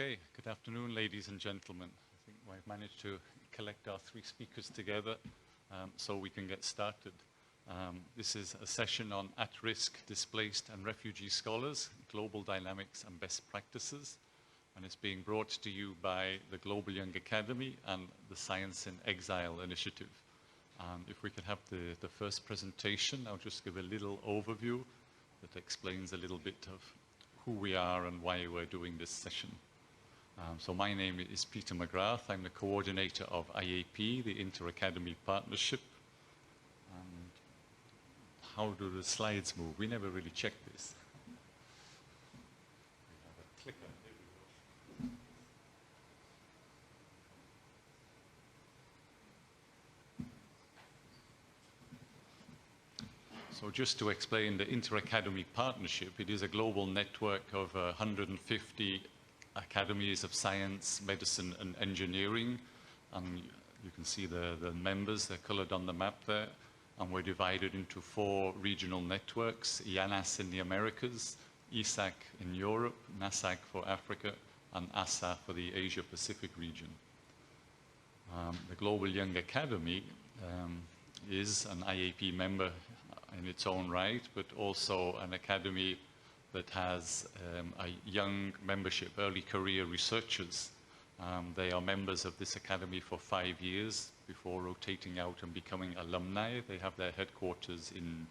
Okay, good afternoon, ladies and gentlemen. I think we've managed to collect our three speakers together so we can get started. This is a session on at-risk, displaced and refugee scholars, global dynamics and best practices. And it's being brought to you by the Global Young Academy and the Science in Exile initiative. If we could have the first presentation, I'll just give a little overview that explains a little bit of who we are and why we're doing this session. So my name is Peter McGrath. I'm the coordinator of IAP, the Inter-Academy Partnership. And how do the slides move? We never really checked this. We have a clicker. There we go. So just to explain the Inter-Academy Partnership, it is a global network of 150 academies of science, medicine and engineering. And you can see the members, they're colored on the map there. And we're divided into 4 regional networks: IANAS in the Americas, ISAC in Europe, NASAC for Africa, and ASA for the Asia-Pacific region. The Global Young Academy is an IAP member in its own right, but also an academy that has a young membership, early career researchers. They are members of this academy for 5 years before rotating out and becoming alumni. They have their headquarters in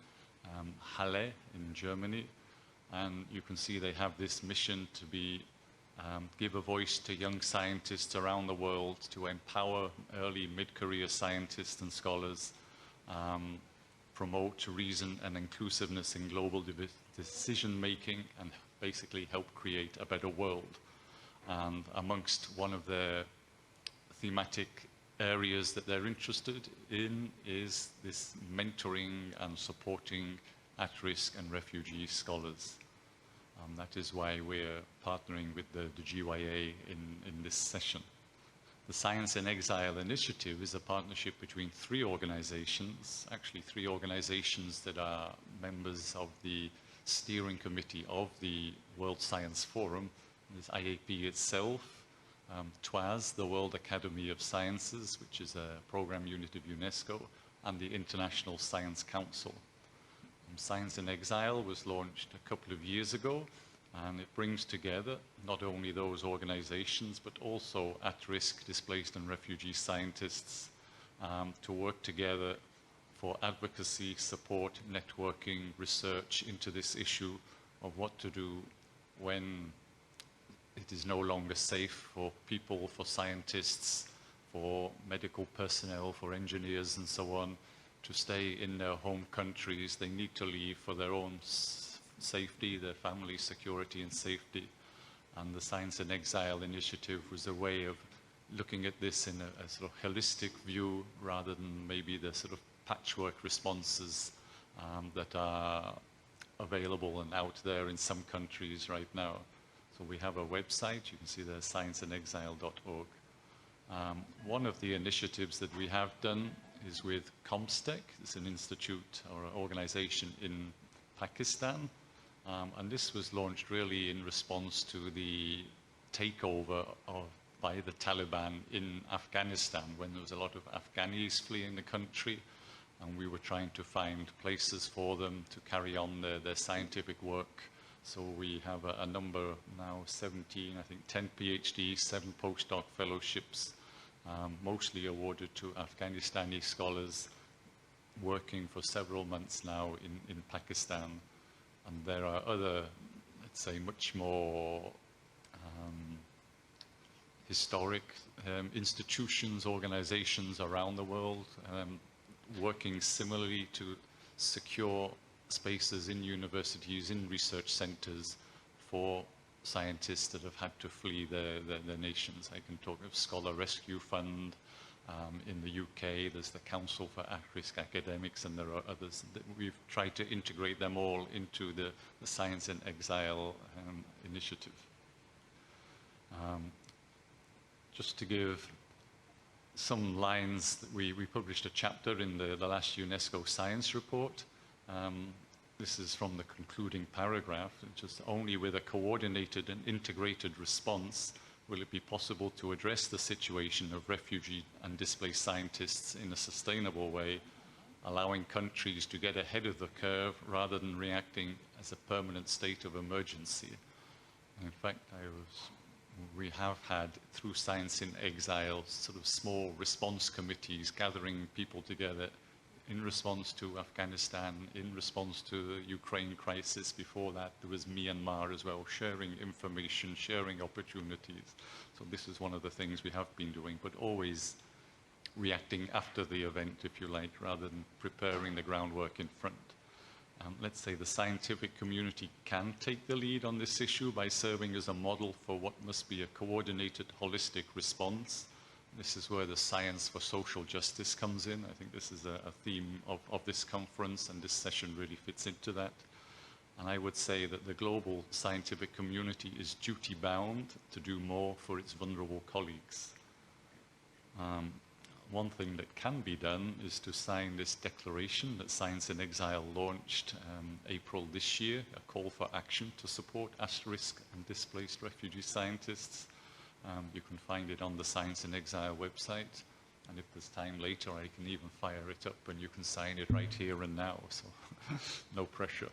Halle in Germany. And you can see they have this mission to give a voice to young scientists around the world, to empower early mid-career scientists and scholars, promote reason and inclusiveness in global decision-making, and basically help create a better world. And amongst one of the thematic areas that they're interested in is this mentoring and supporting at-risk and refugee scholars. That is why we're partnering with the GYA in this session. The Science in Exile initiative is a partnership between 3 organizations, actually 3 organizations that are members of the steering committee of the World Science Forum. There's IAP itself, TWAS, the World Academy of Sciences, which is a program unit of UNESCO, and the International Science Council. Science in Exile was launched a couple of years ago, and it brings together not only those organizations, but also at-risk, displaced and refugee scientists to work together for advocacy, support, networking, research into this issue of what to do when it is no longer safe for people, for scientists, for medical personnel, for engineers and so on, to stay in their home countries. They need to leave for their own safety, their family security and safety. And the Science in Exile initiative was a way of looking at this in a sort of holistic view, rather than maybe the sort of patchwork responses that are available and out there in some countries right now. So we have a website, you can see the scienceinexile.org. One of the initiatives that we have done is with ComStech. It's an institute or an organization in Pakistan. And this was launched really in response to the takeover by the Taliban in Afghanistan, when there was a lot of Afghanis fleeing the country, and we were trying to find places for them to carry on their scientific work. So we have a number now, 17, I think 10 PhDs, 7 postdoc fellowships, mostly awarded to Afghanistani scholars working for several months now in Pakistan. And there are other, let's say, much more historic institutions, organizations around the world working similarly to secure spaces in universities, in research centers for scientists that have had to flee their nations. I can talk of Scholar Rescue Fund. In the UK, there's the Council for At-Risk Academics, and there are others. We've tried to integrate them all into the Science in Exile initiative. Just to give some lines, we published a chapter in the last UNESCO Science Report. This is from the concluding paragraph. Just only with a coordinated and integrated response will it be possible to address the situation of refugee and displaced scientists in a sustainable way, allowing countries to get ahead of the curve rather than reacting as a permanent state of emergency? And in fact, we have had, through Science in Exile, sort of small response committees gathering people together in response to Afghanistan, in response to the Ukraine crisis. Before that, there was Myanmar as well, sharing information, sharing opportunities. So this is one of the things we have been doing, but always reacting after the event, if you like, rather than preparing the groundwork in front. Let's say the scientific community can take the lead on this issue by serving as a model for what must be a coordinated, holistic response. This is where the science for social justice comes in. I think this is a theme of this conference, and this session really fits into that. And I would say that the global scientific community is duty-bound to do more for its vulnerable colleagues. One thing that can be done is to sign this declaration that Science in Exile launched April this year, a call for action to support at-risk and displaced refugee scientists. You can find it on the Science in Exile website, and if there's time later, I can even fire it up and you can sign it right here and now, so no pressure.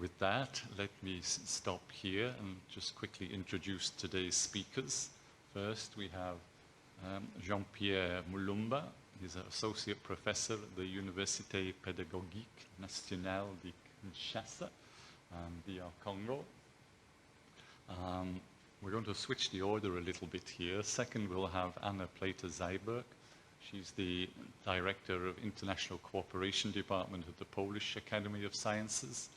With that, let me stop here and just quickly introduce today's speakers. First, we have Jean-Pierre Mulumba. He's an associate professor at the Université Pédagogique Nationale de Kinshasa, DR Congo. We're going to switch the order a little bit here. Second, we'll have Anna Plater-Zyberg. She's the Director of International Cooperation Department at the Polish Academy of Sciences,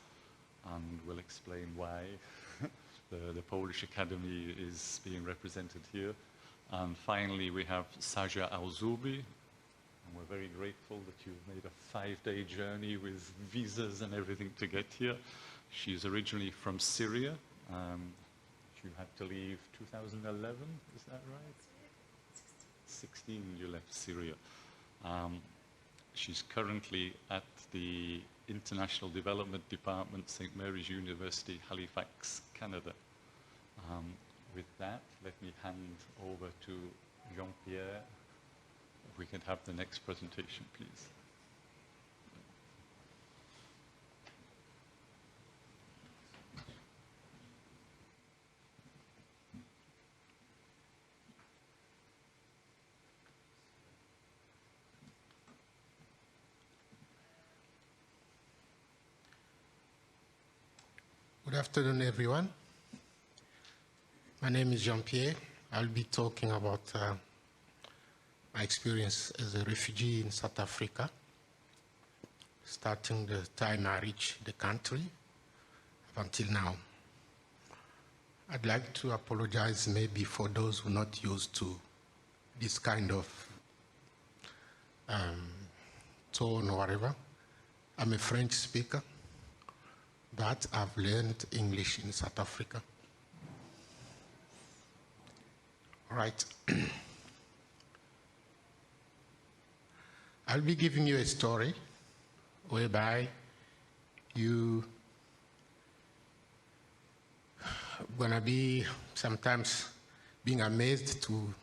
and we'll explain why the Polish Academy is being represented here. And finally, we have Saja Al-Zubi, and we're very grateful that you've made a 5-day journey with visas and everything to get here. She's originally from Syria. You had to leave 2011, is that right? 16 you left Syria. She's currently at the International Development Department, St. Mary's University, Halifax, Canada. With that, let me hand over to Jean-Pierre. If we can have the next presentation, please. Good afternoon, everyone. My name is Jean-Pierre. I'll be talking about my experience as a refugee in South Africa, starting the time I reached the country up until now. I'd like to apologize maybe for those who are not used to this kind of tone or whatever. I'm a French speaker, but I've learned English in South Africa. All right. I'll be giving you a story whereby you gonna be sometimes being amazed to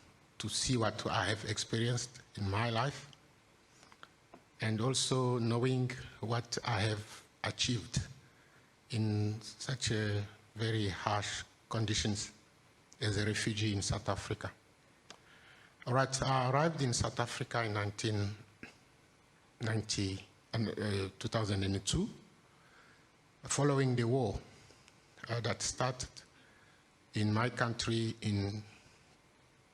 see what I have experienced in my life, and also knowing what I have achieved in such a very harsh conditions as a refugee in South Africa. All right, I arrived in South Africa in 2002, following the war that started in my country in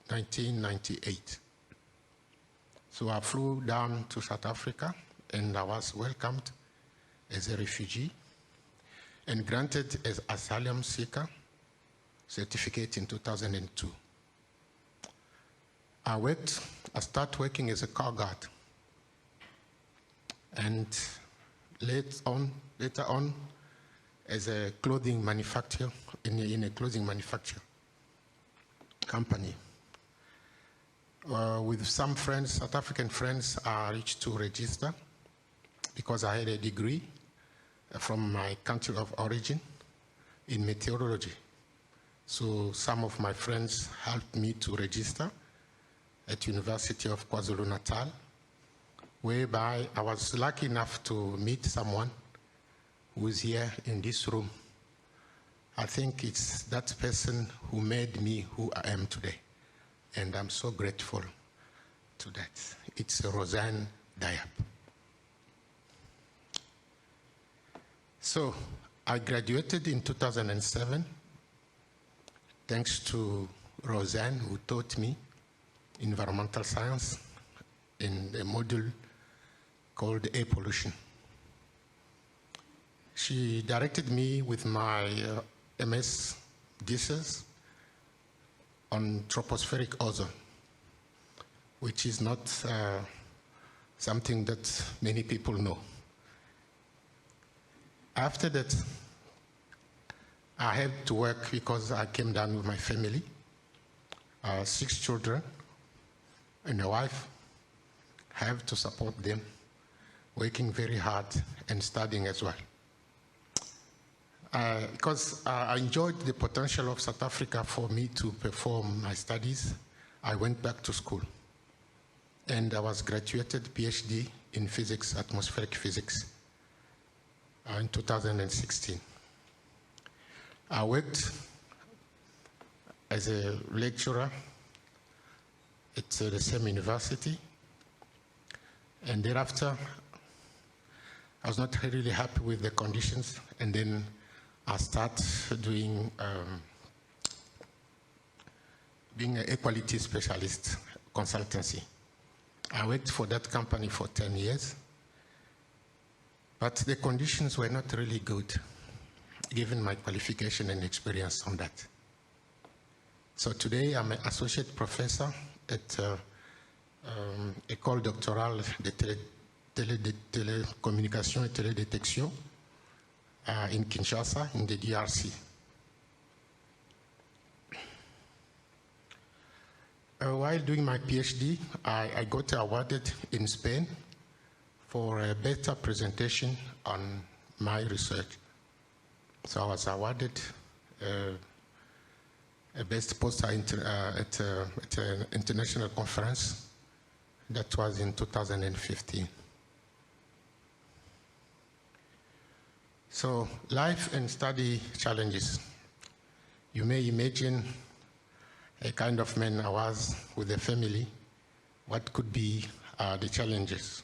1998. So I flew down to South Africa and I was welcomed as a refugee and granted as asylum seeker certificate in 2002. I started working as a car guard, and later on as a clothing manufacturer in a clothing manufacturer company. With some friends, South African friends, I reached to register because I had a degree from my country of origin in meteorology. So some of my friends helped me to register at University of KwaZulu-Natal, whereby I was lucky enough to meet someone who is here in this room. I think it's that person who made me who I am today. And I'm so grateful to that. It's Roseanne Diab. So I graduated in 2007, thanks to Roseanne, who taught me environmental science in a module called air pollution. She directed me with my MS thesis on tropospheric ozone, which is not something that many people know. After that, I had to work because I came down with my family, 6 children and a wife. I have to support them, working very hard and studying as well. Because I enjoyed the potential of South Africa for me to perform my studies, I went back to school. And I was graduated PhD in physics, atmospheric physics, in 2016. I worked as a lecturer at the same university, and thereafter I was not really happy with the conditions, and then I started doing being an equality specialist consultancy. I worked for that company for 10 years, but the conditions were not really good, given my qualification and experience on that. So today I'm an associate professor at École doctorale de télécommunication et télédétection in Kinshasa, in the DRC. While doing my PhD, I got awarded in Spain for a better presentation on my research. So I was awarded a best poster at an international conference. That was in 2015. So life and study challenges. You may imagine a kind of man I was with a family, what could be the challenges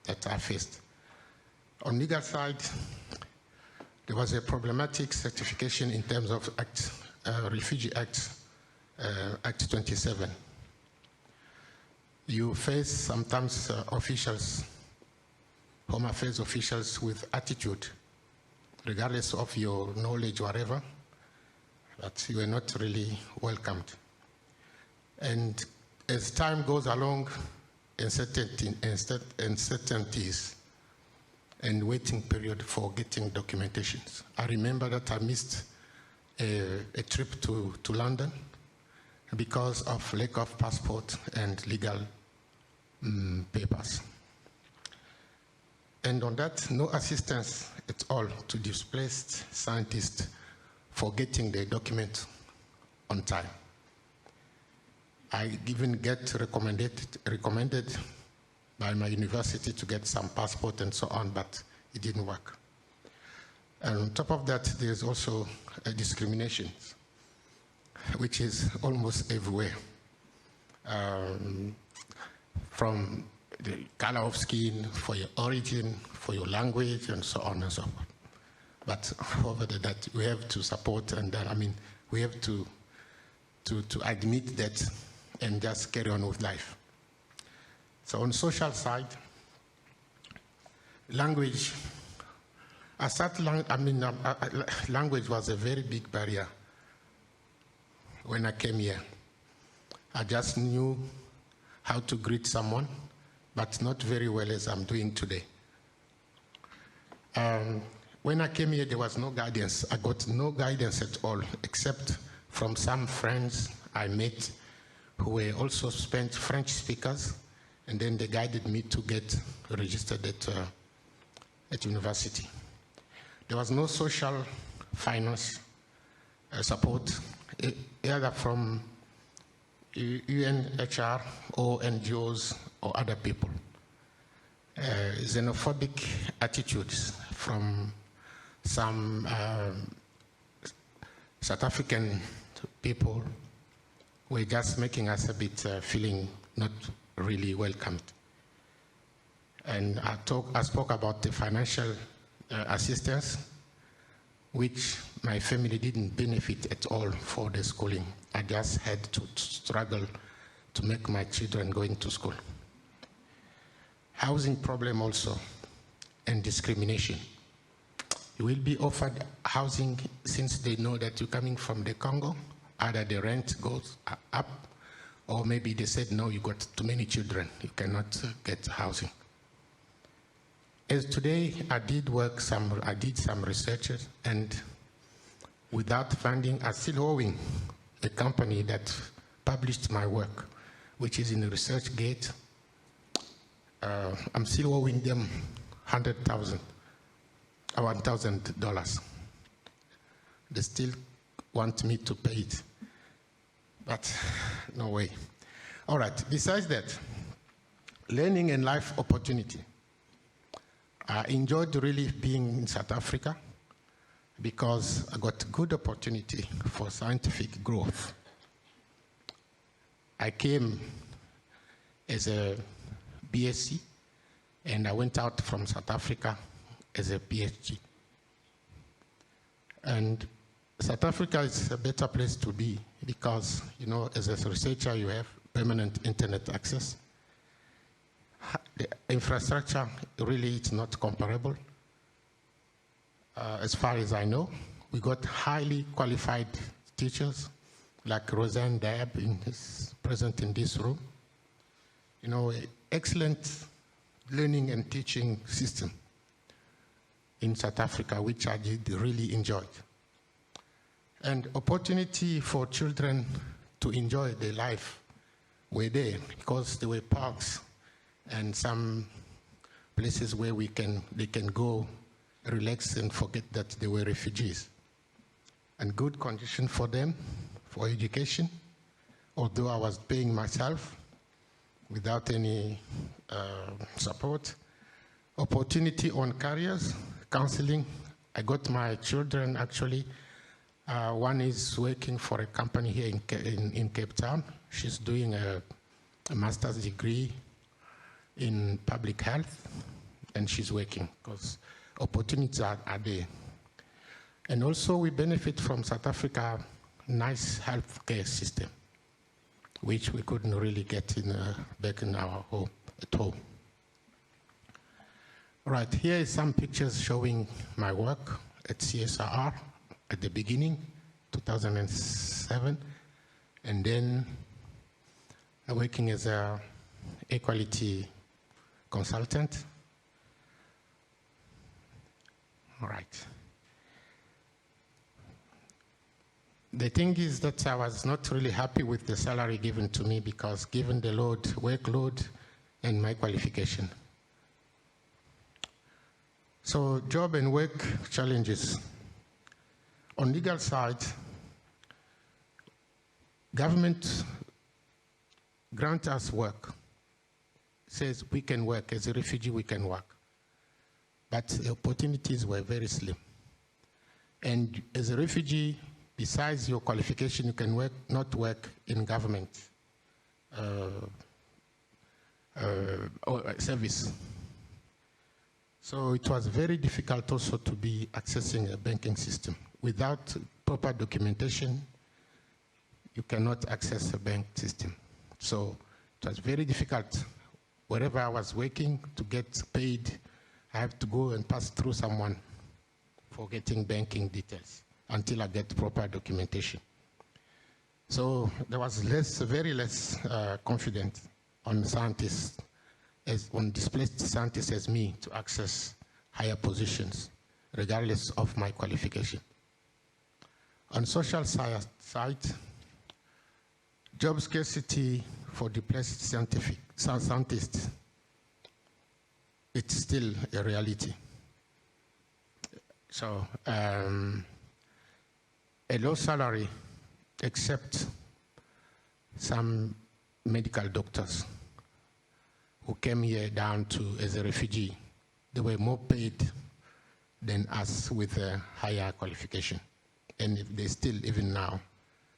that I faced. On legal side, there was a problematic certification in terms of Refugee Act, Act 27. You face sometimes officials, Home Affairs officials with attitude, regardless of your knowledge, whatever, but you are not really welcomed. And as time goes along, uncertainties and waiting period for getting documentations. I remember that I missed a trip to London because of lack of passport and legal papers. And on that, no assistance at all to displaced scientists for getting the document on time. I even get recommended by my university to get some passport and so on, but it didn't work. And on top of that, there's also a discrimination, which is almost everywhere. From the color of skin, for your origin, for your language, and so on and so forth. But over that, we have to support, and we have to admit that and just carry on with life. So on social side, language, language was a very big barrier when I came here. I just knew how to greet someone, but not very well as I'm doing today. When I came here, there was no guidance. I got no guidance at all, except from some friends I met who were also French speakers, and then they guided me to get registered at university. There was no social finance support either from UNHR or NGOs or other people. Xenophobic attitudes from some South African people were just making us a bit feeling not really welcomed. And I spoke about the financial assistance, which my family didn't benefit at all for the schooling. I just had to struggle to make my children going to school. Housing problem also, and discrimination. You will be offered housing since they know that you're coming from the Congo. Either the rent goes up, or maybe they said, no, you got too many children, you cannot get housing. As today, I did some researches, and without funding, I'm still owing a company that published my work, which is in ResearchGate. I'm still owing them $1,000. They still want me to pay it, but no way. All right, besides that, learning and life opportunity. I enjoyed really being in South Africa because I got good opportunity for scientific growth. I came as a BSc, and I went out from South Africa as a PhD. And South Africa is a better place to be because, you know, as a researcher, you have permanent internet access. The infrastructure really is not comparable. As far as I know, we got highly qualified teachers like Roseanne Dab is present in this room. You know, excellent learning and teaching system in South Africa, which I did really enjoy. And opportunity for children to enjoy their life were there because there were parks and some places where they can go relax and forget that they were refugees. And good condition for them, for education, although I was paying myself without any support. Opportunity on careers, counseling. I got my children actually. One is working for a company here in Cape Town. She's doing a master's degree in public health, and she's working because opportunities are there. And also we benefit from South Africa nice healthcare system, which we couldn't really get back in our home, at home. Right, here is some pictures showing my work at CSIR at the beginning, 2007, and then working as a equality consultant. All right. The thing is that I was not really happy with the salary given to me because given the workload and my qualification. So job and work challenges. On legal side, government grants us work. Says we can work, as a refugee we can work. But the opportunities were very slim. And as a refugee, besides your qualification, you can not work in government or service. So it was very difficult also to be accessing a banking system. Without proper documentation, you cannot access a bank system. So it was very difficult. Wherever I was working to get paid, I have to go and pass through someone for getting banking details until I get proper documentation. So there was very less confidence on scientists, on displaced scientists as me to access higher positions, regardless of my qualification. On social side, job scarcity for displaced scientists, it's still a reality. So a low salary except some medical doctors who came here down to as a refugee. They were more paid than us with a higher qualification, and if they still even now.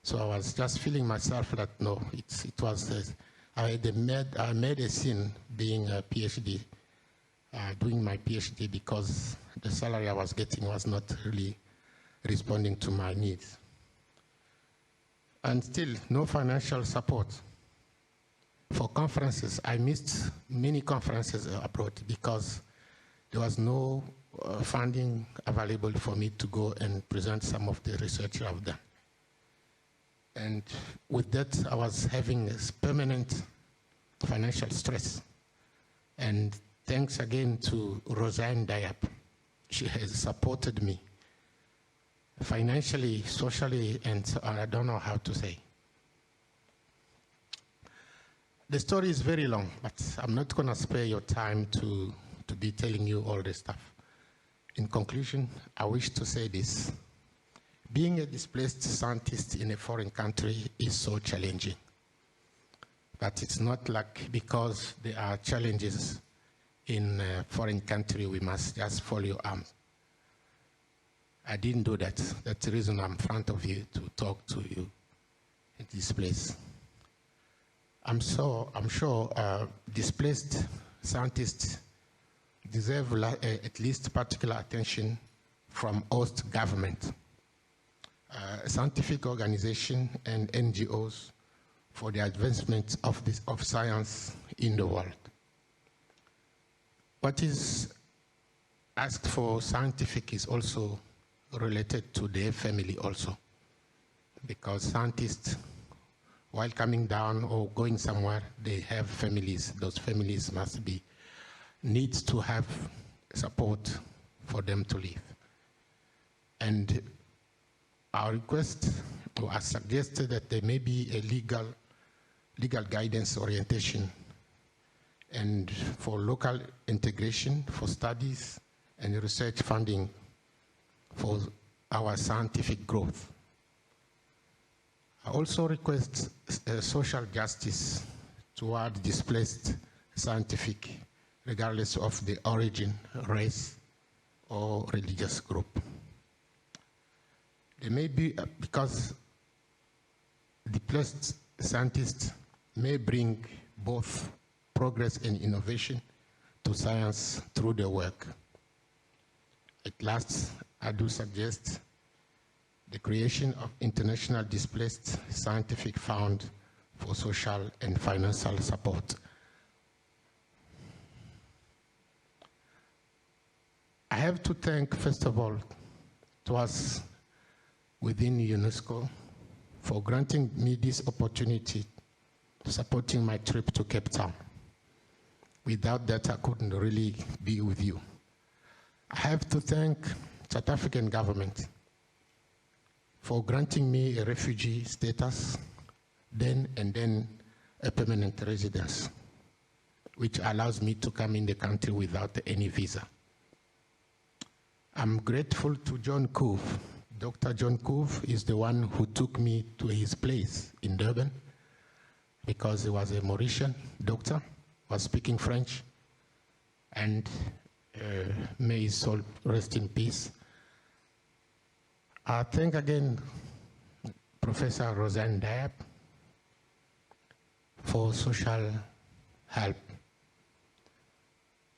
So I was just feeling myself that no, it was. I made a sin being a PhD, doing my PhD, because the salary I was getting was not really responding to my needs. And still, no financial support. For conferences, I missed many conferences abroad because there was no funding available for me to go and present some of the research I've done. And with that, I was having this permanent financial stress. And thanks again to Roseanne Diap. She has supported me financially, socially, and so on. I don't know how to say. The story is very long, but I'm not going to spare your time to be telling you all this stuff. In conclusion, I wish to say this. Being a displaced scientist in a foreign country is so challenging. But it's not like because there are challenges in a foreign country, we must just fold your arms. I didn't do that. That's the reason I'm in front of you to talk to you at this place. I'm sure displaced scientists deserve at least particular attention from host government, scientific organizations and NGOs for the advancement of science in the world. What is asked for scientific is also related to their family also, because scientists, while coming down or going somewhere, they have families. Those families need to have support for them to live. And our request, or I suggested that there may be a legal guidance orientation and for local integration, for studies and research funding for our scientific growth. I also request social justice toward displaced scientific, regardless of the origin, race, or religious group. There may be, because displaced scientists may bring both progress and innovation to science through their work. At last, I do suggest the creation of International Displaced Scientific Fund for social and financial support. I have to thank, first of all, to us within UNESCO for granting me this opportunity, supporting my trip to Cape Town. Without that, I couldn't really be with you. I have to thank South African government for granting me a refugee status, then and then a permanent residence, which allows me to come in the country without any visa. I'm grateful to John Coove. Dr. John Coove is the one who took me to his place in Durban, because he was a Mauritian doctor, was speaking French, and may his soul rest in peace. I thank again Professor Roseanne Diap for social help,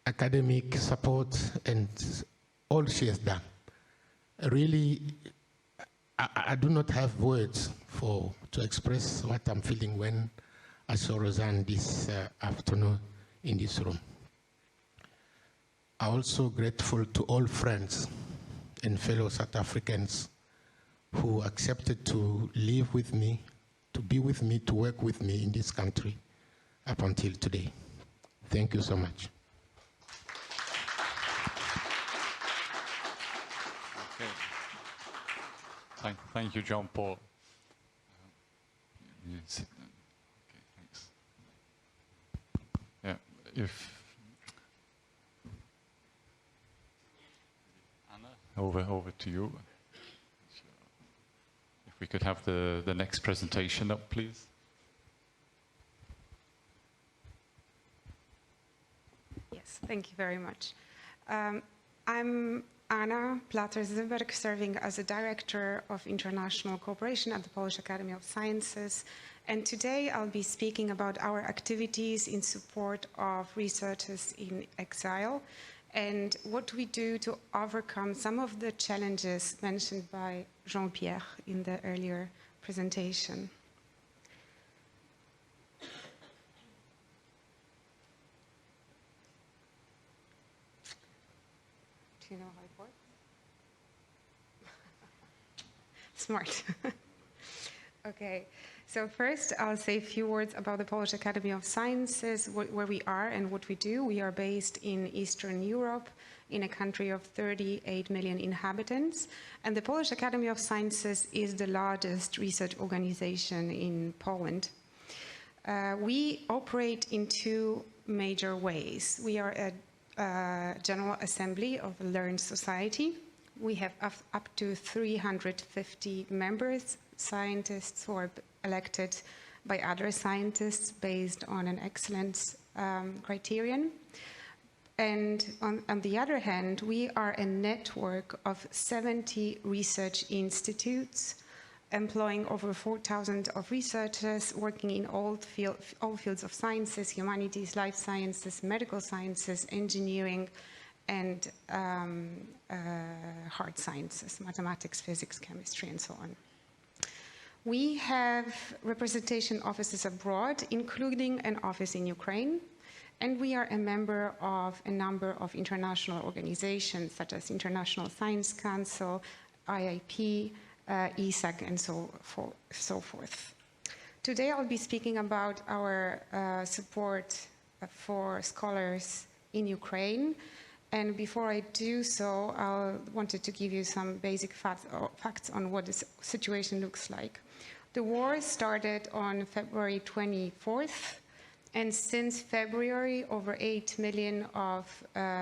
academic support, and all she has done. Really, I do not have words to express what I'm feeling when I saw Roseanne this afternoon in this room. I'm also grateful to all friends and fellow South Africans who accepted to live with me, to be with me, to work with me in this country up until today. Thank you so much. Okay. Thank you, John Paul. You sit down. Okay, thanks. Yeah, if Anna, over to you. If we could have the next presentation up, please. Yes, thank you very much. I'm Anna Plater-Zimberg, serving as a Director of International Cooperation at the Polish Academy of Sciences. And today I'll be speaking about our activities in support of researchers in exile and what we do to overcome some of the challenges mentioned by Jean-Pierre in the earlier presentation. Do you know how it works? Smart. Okay, so first I'll say a few words about the Polish Academy of Sciences, where we are and what we do. We are based in Eastern Europe, in a country of 38 million inhabitants, and the Polish Academy of Sciences is the largest research organization in Poland. We operate in two major ways. We are a General Assembly of a learned society. We have up to 350 members, scientists who are elected by other scientists based on an excellence criterion. And on the other hand, we are a network of 70 research institutes employing over 4,000 of researchers working in all fields of sciences, humanities, life sciences, medical sciences, engineering, and hard sciences, mathematics, physics, chemistry, and so on. We have representation offices abroad, including an office in Ukraine, and we are a member of a number of international organizations, such as International Science Council, IIP, ESAC, and so forth. Today I'll be speaking about our support for scholars in Ukraine. And before I do so, I wanted to give you some basic facts on what the situation looks like. The war started on February 24th, and since February, over 8 million of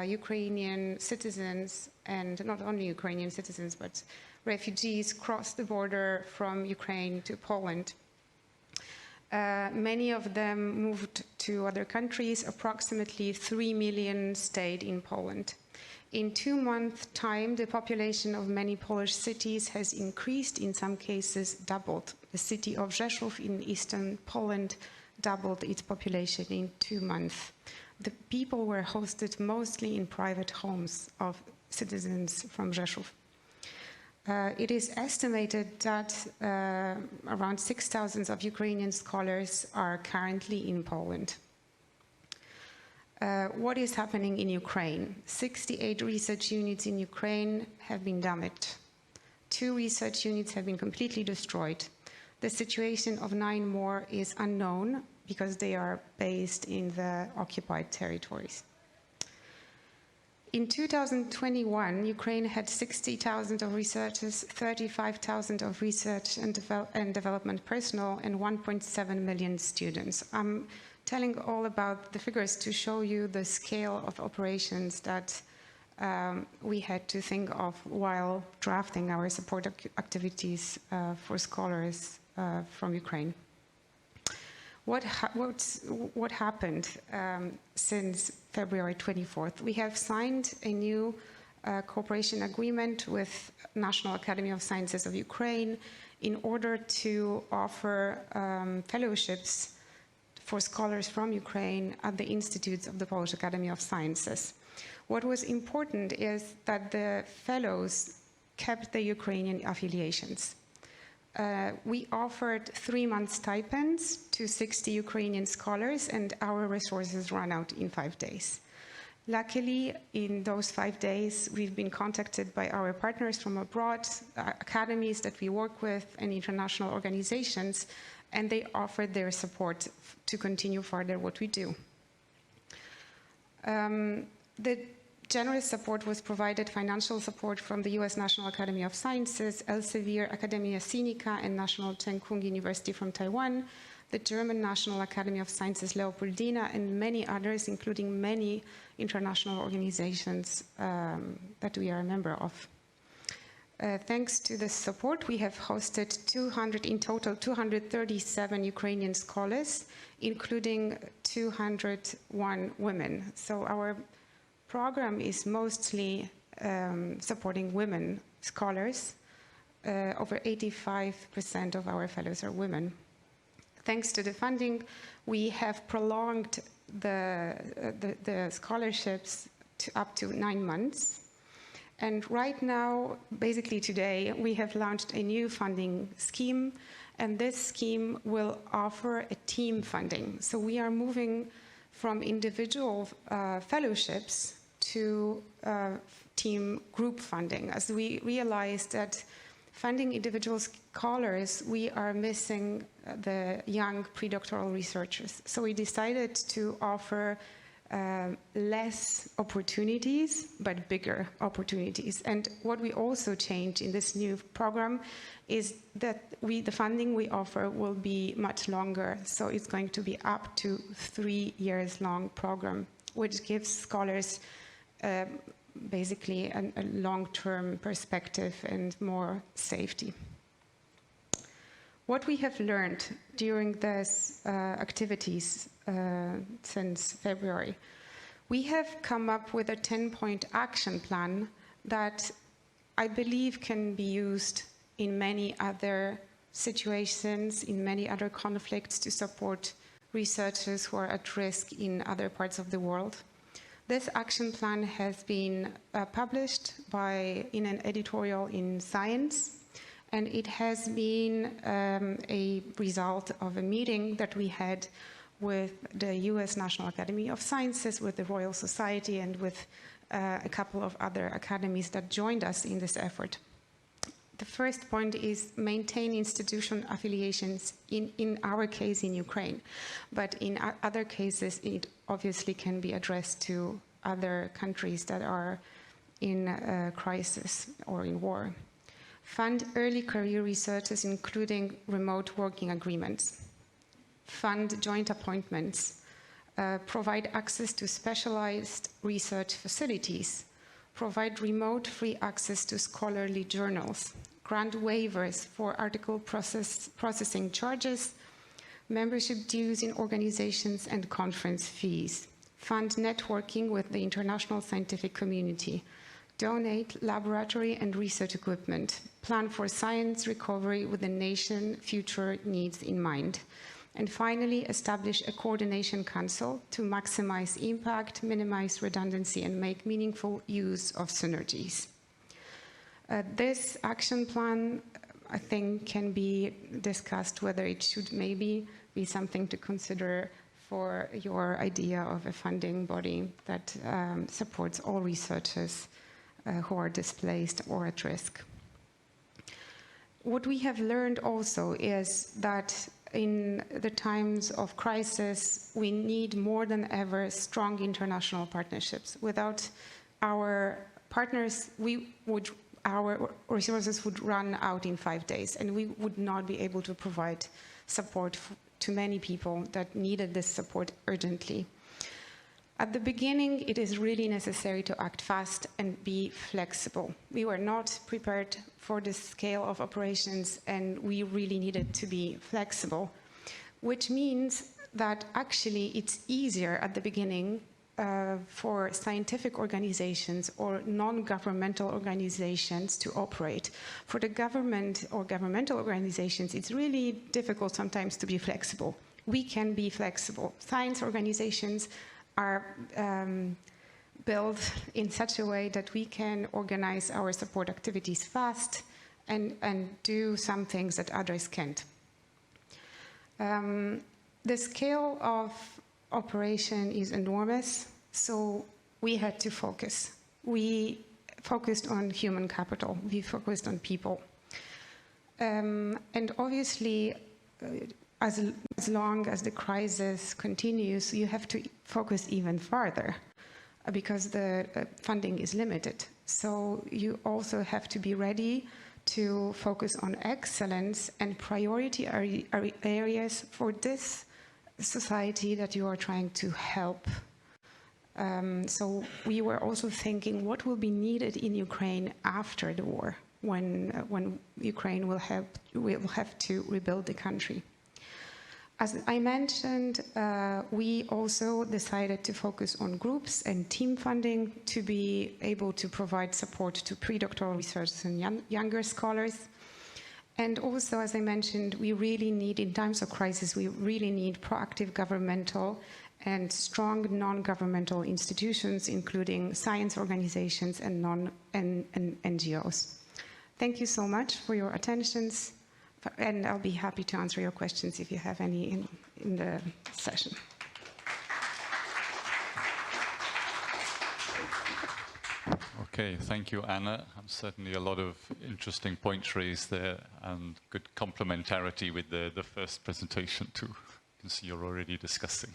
Ukrainian citizens, and not only Ukrainian citizens, but refugees crossed the border from Ukraine to Poland. Many of them moved to other countries. Approximately 3 million stayed in Poland. In 2 months' time, the population of many Polish cities has increased, in some cases doubled. The city of Rzeszów in eastern Poland doubled its population in 2 months. The people were hosted mostly in private homes of citizens from Rzeszów. It is estimated that around 6,000 of Ukrainian scholars are currently in Poland. What is happening in Ukraine? 68 research units in Ukraine have been damaged. 2 research units have been completely destroyed. The situation of 9 more is unknown because they are based in the occupied territories. In 2021, Ukraine had 60,000 of researchers, 35,000 of research and development personnel, and 1.7 million students. I'm telling all about the figures to show you the scale of operations that we had to think of while drafting our support activities for scholars from Ukraine. What happened since February 24th? We have signed a new cooperation agreement with National Academy of Sciences of Ukraine in order to offer fellowships for scholars from Ukraine at the institutes of the Polish Academy of Sciences. What was important is that the fellows kept the Ukrainian affiliations. We offered 3-month stipends to 60 Ukrainian scholars, and our resources ran out in 5 days. Luckily, in those 5 days, we've been contacted by our partners from abroad, academies that we work with, and international organizations, and they offered their support to continue further what we do. The generous support was provided, financial support from the US National Academy of Sciences, Elsevier, Academia Sinica, and National Cheng Kung University from Taiwan, the German National Academy of Sciences Leopoldina, and many others, including many international organizations that we are a member of. Thanks to this support, we have hosted 237 Ukrainian scholars, including 201 women. So our program is mostly supporting women scholars. Over 85% of our fellows are women. Thanks to the funding, we have prolonged the scholarships up to 9 months. And right now, basically today, we have launched a new funding scheme, and this scheme will offer a team funding. So we are moving from individual fellowships to team group funding, as we realized that funding individual scholars, we are missing the young predoctoral researchers. So we decided to offer less opportunities, but bigger opportunities. And what we also changed in this new program is that the funding we offer will be much longer. So it's going to be up to 3 years long program, which gives scholars basically a long-term perspective and more safety. What we have learned during these activities since February, we have come up with a 10-point action plan that I believe can be used in many other situations, in many other conflicts to support researchers who are at risk in other parts of the world. This action plan has been published in an editorial in Science, and it has been a result of a meeting that we had with the US National Academy of Sciences, with the Royal Society, and with a couple of other academies that joined us in this effort. The first point is maintain institution affiliations, in our case in Ukraine, but in other cases it obviously can be addressed to other countries that are in a crisis or in war. Fund early career researchers, including remote working agreements. Fund joint appointments. Provide access to specialized research facilities. Provide remote free access to scholarly journals. Grant waivers for article processing charges, membership dues in organizations, and conference fees. Fund networking with the international scientific community. Donate laboratory and research equipment. Plan for science recovery with the nation's future needs in mind. And finally, establish a coordination council to maximize impact, minimize redundancy, and make meaningful use of synergies. This action plan, I think, can be discussed whether it should maybe be something to consider for your idea of a funding body that supports all researchers who are displaced or at risk. What we have learned also is that in the times of crisis, we need more than ever strong international partnerships. Without our partners, our resources would run out in 5 days, and we would not be able to provide support to many people that needed this support urgently. At the beginning, it is really necessary to act fast and be flexible. We were not prepared for this scale of operations, and we really needed to be flexible, which means that actually it's easier at the beginning for scientific organizations or non-governmental organizations to operate. For the government or governmental organizations, it's really difficult sometimes to be flexible. We can be flexible. Science organizations are built in such a way that we can organize our support activities fast and do some things that others can't. The scale of operation is enormous, so we had to focus. We focused on human capital. We focused on people. And obviously, as long as the crisis continues, you have to focus even farther because the funding is limited. So you also have to be ready to focus on excellence and priority areas for this society that you are trying to help. So we were also thinking what will be needed in Ukraine after the war. when Ukraine will have to rebuild the country. As I mentioned, we also decided to focus on groups and team funding to be able to provide support to pre-doctoral researchers and younger scholars. And also, as I mentioned, we really need, in times of crisis, we really need proactive governmental and strong non-governmental institutions, including science organizations and NGOs. Thank you so much for your attentions, and I'll be happy to answer your questions if you have any in the session. Okay, thank you, Anna. Certainly a lot of interesting points raised there and good complementarity with the first presentation too. You can see you're already discussing.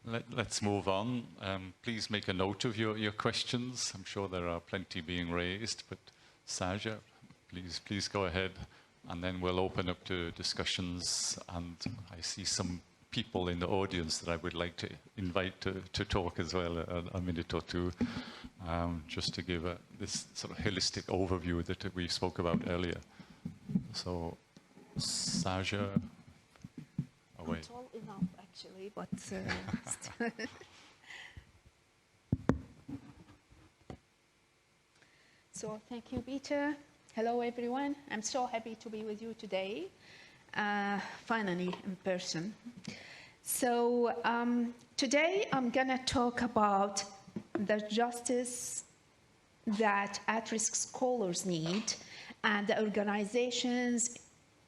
Let's move on. Please make a note of your questions. I'm sure there are plenty being raised, but Saja, please go ahead, and then we'll open up to discussions. And I see some people in the audience that I would like to invite to talk as well, a minute or two, just to give this sort of holistic overview that we spoke about earlier. So, Saja, away. It's all enough, actually, but... So, thank you, Peter. Hello, everyone. I'm so happy to be with you today, finally in person. So, today I'm going to talk about the justice that at-risk scholars need and the organizations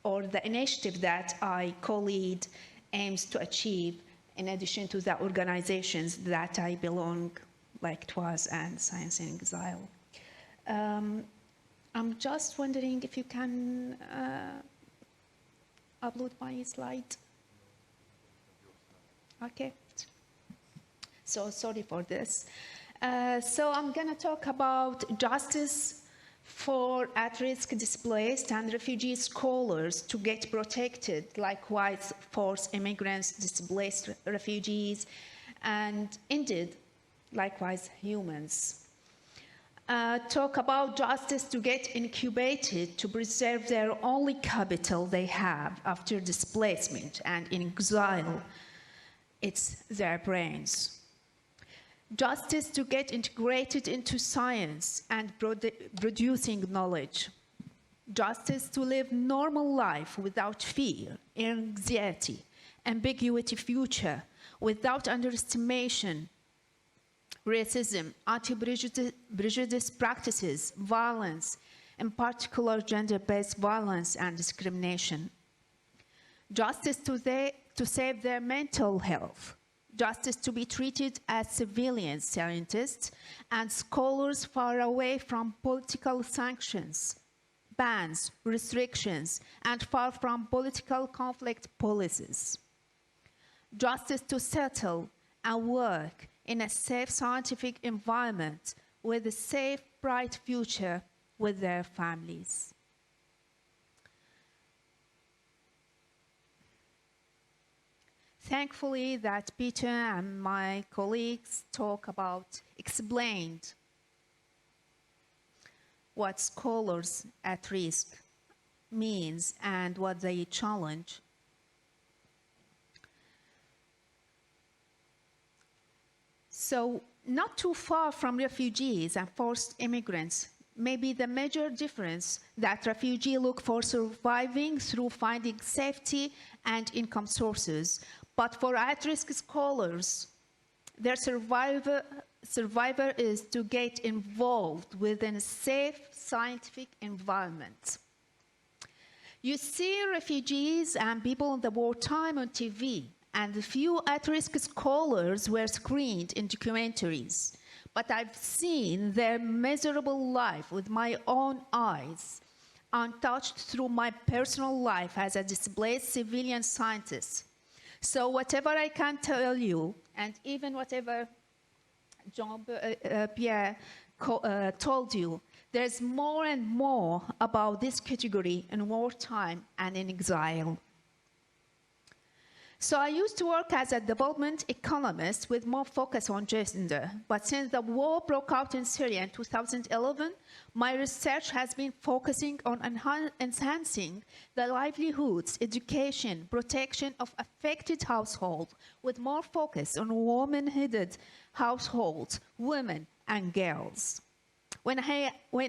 or the initiative that I co-lead aims to achieve, in addition to the organizations that I belong, like TWAS and Science in Exile. I'm just wondering if you can upload my slide. Okay. So sorry for this. So I'm going to talk about justice for at-risk displaced and refugee scholars to get protected, likewise for immigrants, displaced refugees, and indeed, likewise humans. Talk about justice to get incubated to preserve their only capital they have after displacement and in exile. It's their brains. Justice to get integrated into science and producing knowledge. Justice to live normal life without fear, anxiety, ambiguity future, without underestimation, racism, anti-prejudice practices, violence, in particular gender-based violence and discrimination. Justice to save their mental health. Justice to be treated as civilian scientists and scholars far away from political sanctions, bans, restrictions, and far from political conflict policies. Justice to settle and work in a safe scientific environment with a safe, bright future with their families. Thankfully that Peter and my colleagues explained what scholars at risk means and what they challenge. So, not too far from refugees and forced immigrants, maybe the major difference that refugees look for surviving through finding safety and income sources. But for at-risk scholars, their survivor is to get involved within a safe scientific environment. You see refugees and people in the wartime on TV, and a few at-risk scholars were screened in documentaries. But I've seen their miserable life with my own eyes, untouched through my personal life as a displaced civilian scientist. So whatever I can tell you, and even whatever Jean-Pierre told you, there's more and more about this category in wartime and in exile. So I used to work as a development economist with more focus on gender. But since the war broke out in Syria in 2011, my research has been focusing on enhancing the livelihoods, education, protection of affected households, with more focus on woman-headed households, women and girls. When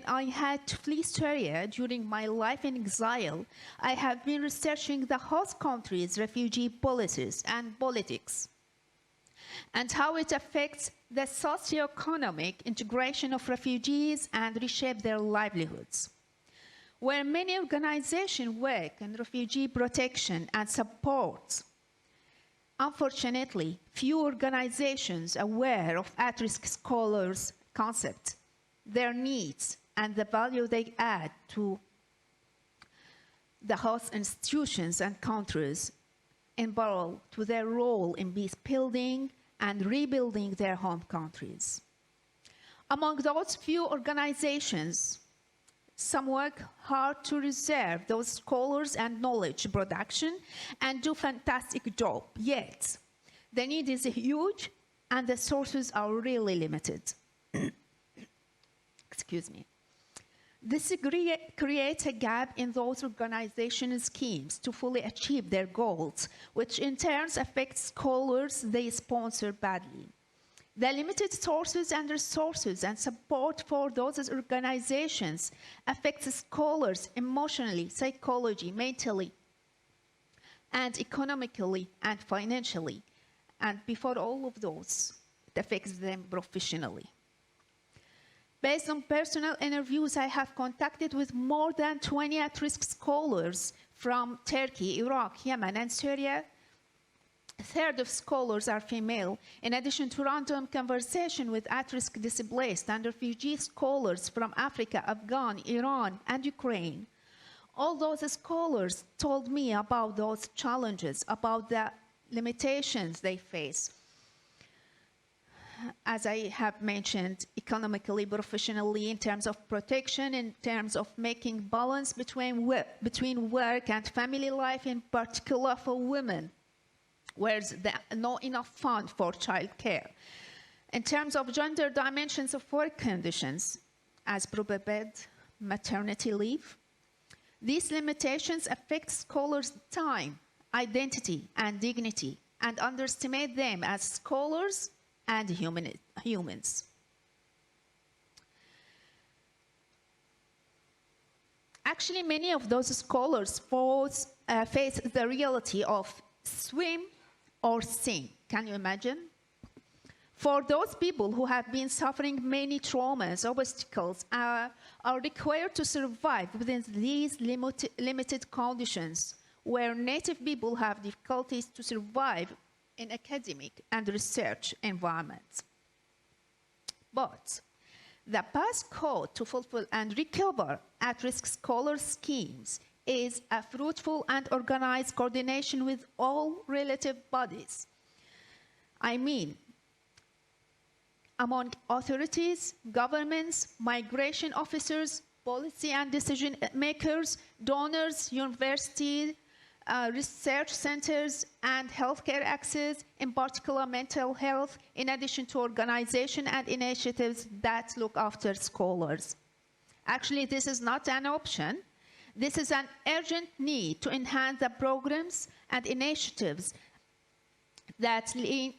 I had to flee Syria during my life in exile, I have been researching the host country's refugee policies and politics, and how it affects the socio-economic integration of refugees and reshape their livelihoods. Where many organizations work in refugee protection and support, unfortunately, few organizations are aware of at-risk scholars' concept, their needs, and the value they add to the host institutions and countries in parallel to their role in peace building and rebuilding their home countries. Among those few organizations, some work hard to reserve those scholars and knowledge production and do fantastic job, yet the need is huge and the sources are really limited. Excuse me. This creates a gap in those organization schemes to fully achieve their goals, which in turn affects scholars they sponsor badly. The limited sources and resources and support for those organizations affects scholars emotionally, psychologically, mentally, and economically and financially. And before all of those, it affects them professionally. Based on personal interviews, I have contacted with more than 20 at-risk scholars from Turkey, Iraq, Yemen, and Syria. A third of scholars are female, in addition to random conversation with at-risk displaced and refugee scholars from Africa, Afghan, Iran, and Ukraine. All those scholars told me about those challenges, about the limitations they face. As I have mentioned, economically, professionally, in terms of protection, in terms of making balance between work and family life, in particular for women, where there's not enough fund for childcare. In terms of gender dimensions of work conditions, as proper bed, maternity leave, these limitations affect scholars' time, identity, and dignity, and underestimate them as scholars and humans. Actually, many of those scholars face the reality of swim or sink. Can you imagine? For those people who have been suffering many traumas, obstacles are required to survive within these limited conditions, where native people have difficulties to survive in academic and research environments. But the path code to fulfill and recover at-risk scholar schemes is a fruitful and organized coordination with all relative bodies. I mean, among authorities, governments, migration officers, policy and decision makers, donors, universities, research centers, and healthcare access, in particular mental health, in addition to organizations and initiatives that look after scholars. Actually, this is not an option. This is an urgent need to enhance the programs and initiatives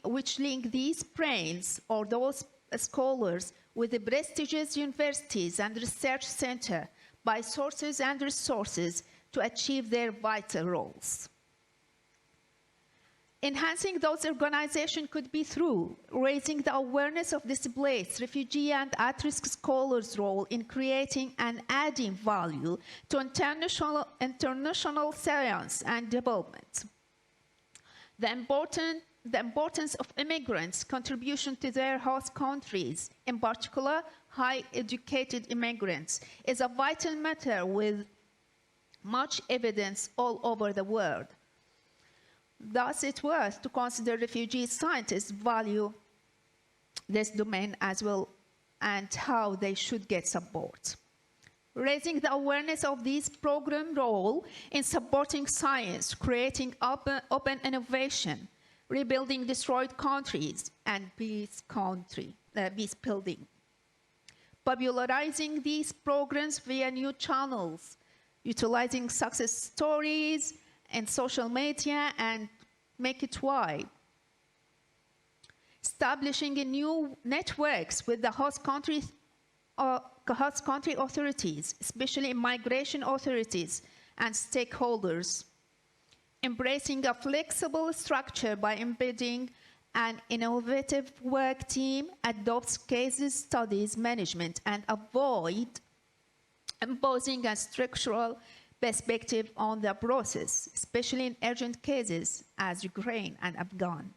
which link these brains or those scholars with the prestigious universities and research centers by sources and resources to achieve their vital roles. Enhancing those organizations could be through raising the awareness of displaced, refugee, and at-risk scholars' role in creating and adding value to international science and development. The importance of immigrants' contribution to their host countries, in particular high-educated immigrants, is a vital matter with much evidence all over the world. Thus, it's worth to consider refugee scientists value this domain as well and how they should get support. raising the awareness of this program role in supporting science, creating open innovation, rebuilding destroyed countries, and peace building. Popularizing these programs via new channels, utilizing success stories and social media and make it wide. Establishing new networks with the host country authorities, especially migration authorities and stakeholders. Embracing a flexible structure by embedding an innovative work team, adopts case studies management, and avoid imposing a structural perspective on the process, especially in urgent cases as Ukraine and Afghan.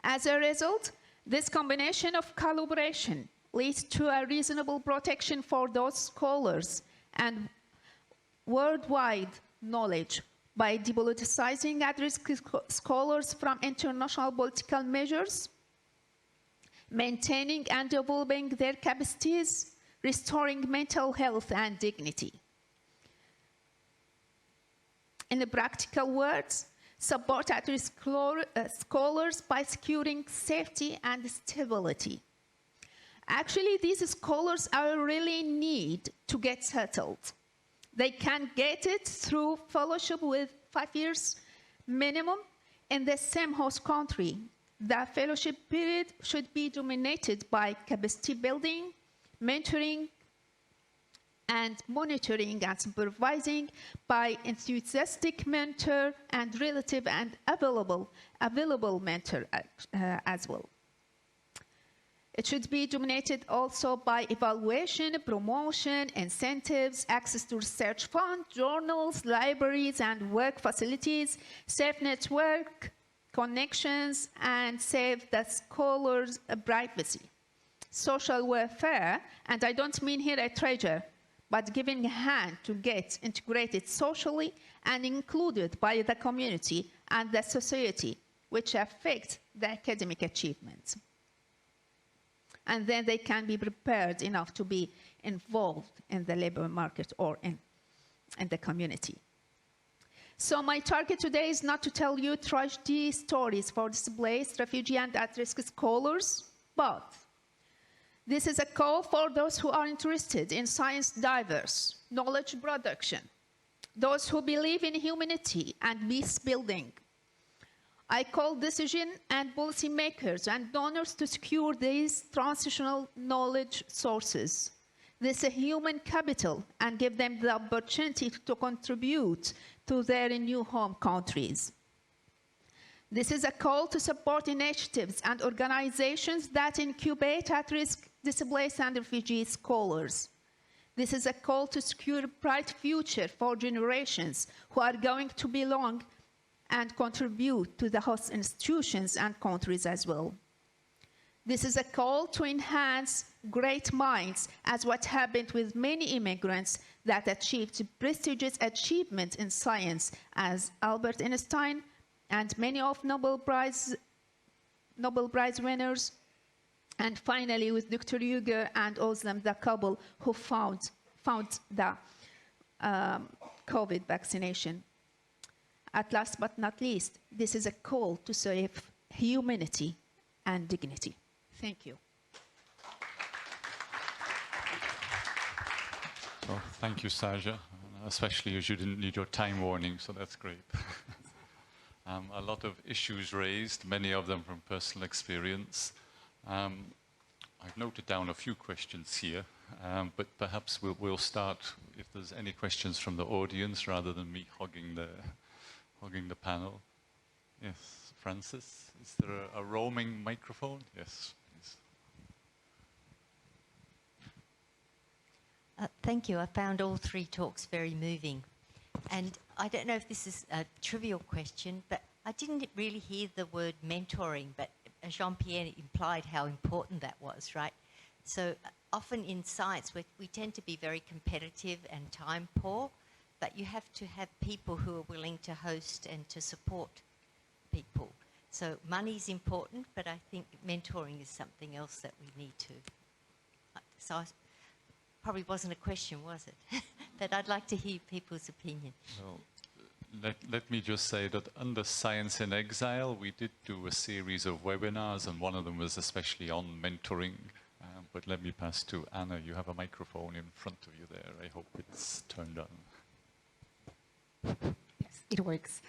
As a result, this combination of collaboration leads to a reasonable protection for those scholars and worldwide knowledge by depoliticizing at-risk scholars from international political measures, maintaining and developing their capacities, restoring mental health and dignity. In the practical words, support at-risk scholars by securing safety and stability. Actually, these scholars are really in need to get settled. They can get it through fellowship with 5 years minimum in the same host country. The fellowship period should be dominated by capacity building, mentoring, and monitoring and supervising by enthusiastic mentor and relative and available mentor as well. It should be dominated also by evaluation, promotion, incentives, access to research funds, journals, libraries, and work facilities, safe network connections, and save the scholars' privacy. Social welfare, and I don't mean here a treasure, but giving a hand to get integrated socially and included by the community and the society, which affect the academic achievements. And then they can be prepared enough to be involved in the labor market or in the community. So my target today is not to tell you tragedy stories for displaced, refugee, and at-risk scholars, but this is a call for those who are interested in science diverse, knowledge production, those who believe in humanity and peace building. I call decision and policymakers and donors to secure these transitional knowledge sources. This is human capital and give them the opportunity to contribute to their new home countries. This is a call to support initiatives and organizations that incubate at-risk displaced and refugee scholars. This is a call to secure a bright future for generations who are going to belong and contribute to the host institutions and countries as well. This is a call to enhance great minds, as what happened with many immigrants that achieved prestigious achievements in science, as Albert Einstein and many of Nobel Prize winners, and finally with Dr. Uyghur and Özlem, the couple who found the COVID vaccination. At last but not least, this is a call to save humanity and dignity. Thank you. So thank you, Saja, especially as you didn't need your time warning, so that's great. A lot of issues raised, many of them from personal experience. I've noted down a few questions here, but perhaps we'll start if there's any questions from the audience rather than me hogging the panel. Yes, Francis, is there a roaming microphone? Yes, please. Thank you. I found all three talks very moving. And I don't know if this is a trivial question, but I didn't really hear the word mentoring, but Jean-Pierre implied how important that was, right? So often in science, we tend to be very competitive and time poor, but you have to have people who are willing to host and to support people. So money's important, but I think mentoring is something else that we need to. So probably wasn't a question, was it? But I'd like to hear people's opinion. Well, let me just say that under Science in Exile, we did do a series of webinars, and one of them was especially on mentoring. But let me pass to Anna. You have a microphone in front of you there. I hope it's turned on. Yes, it works.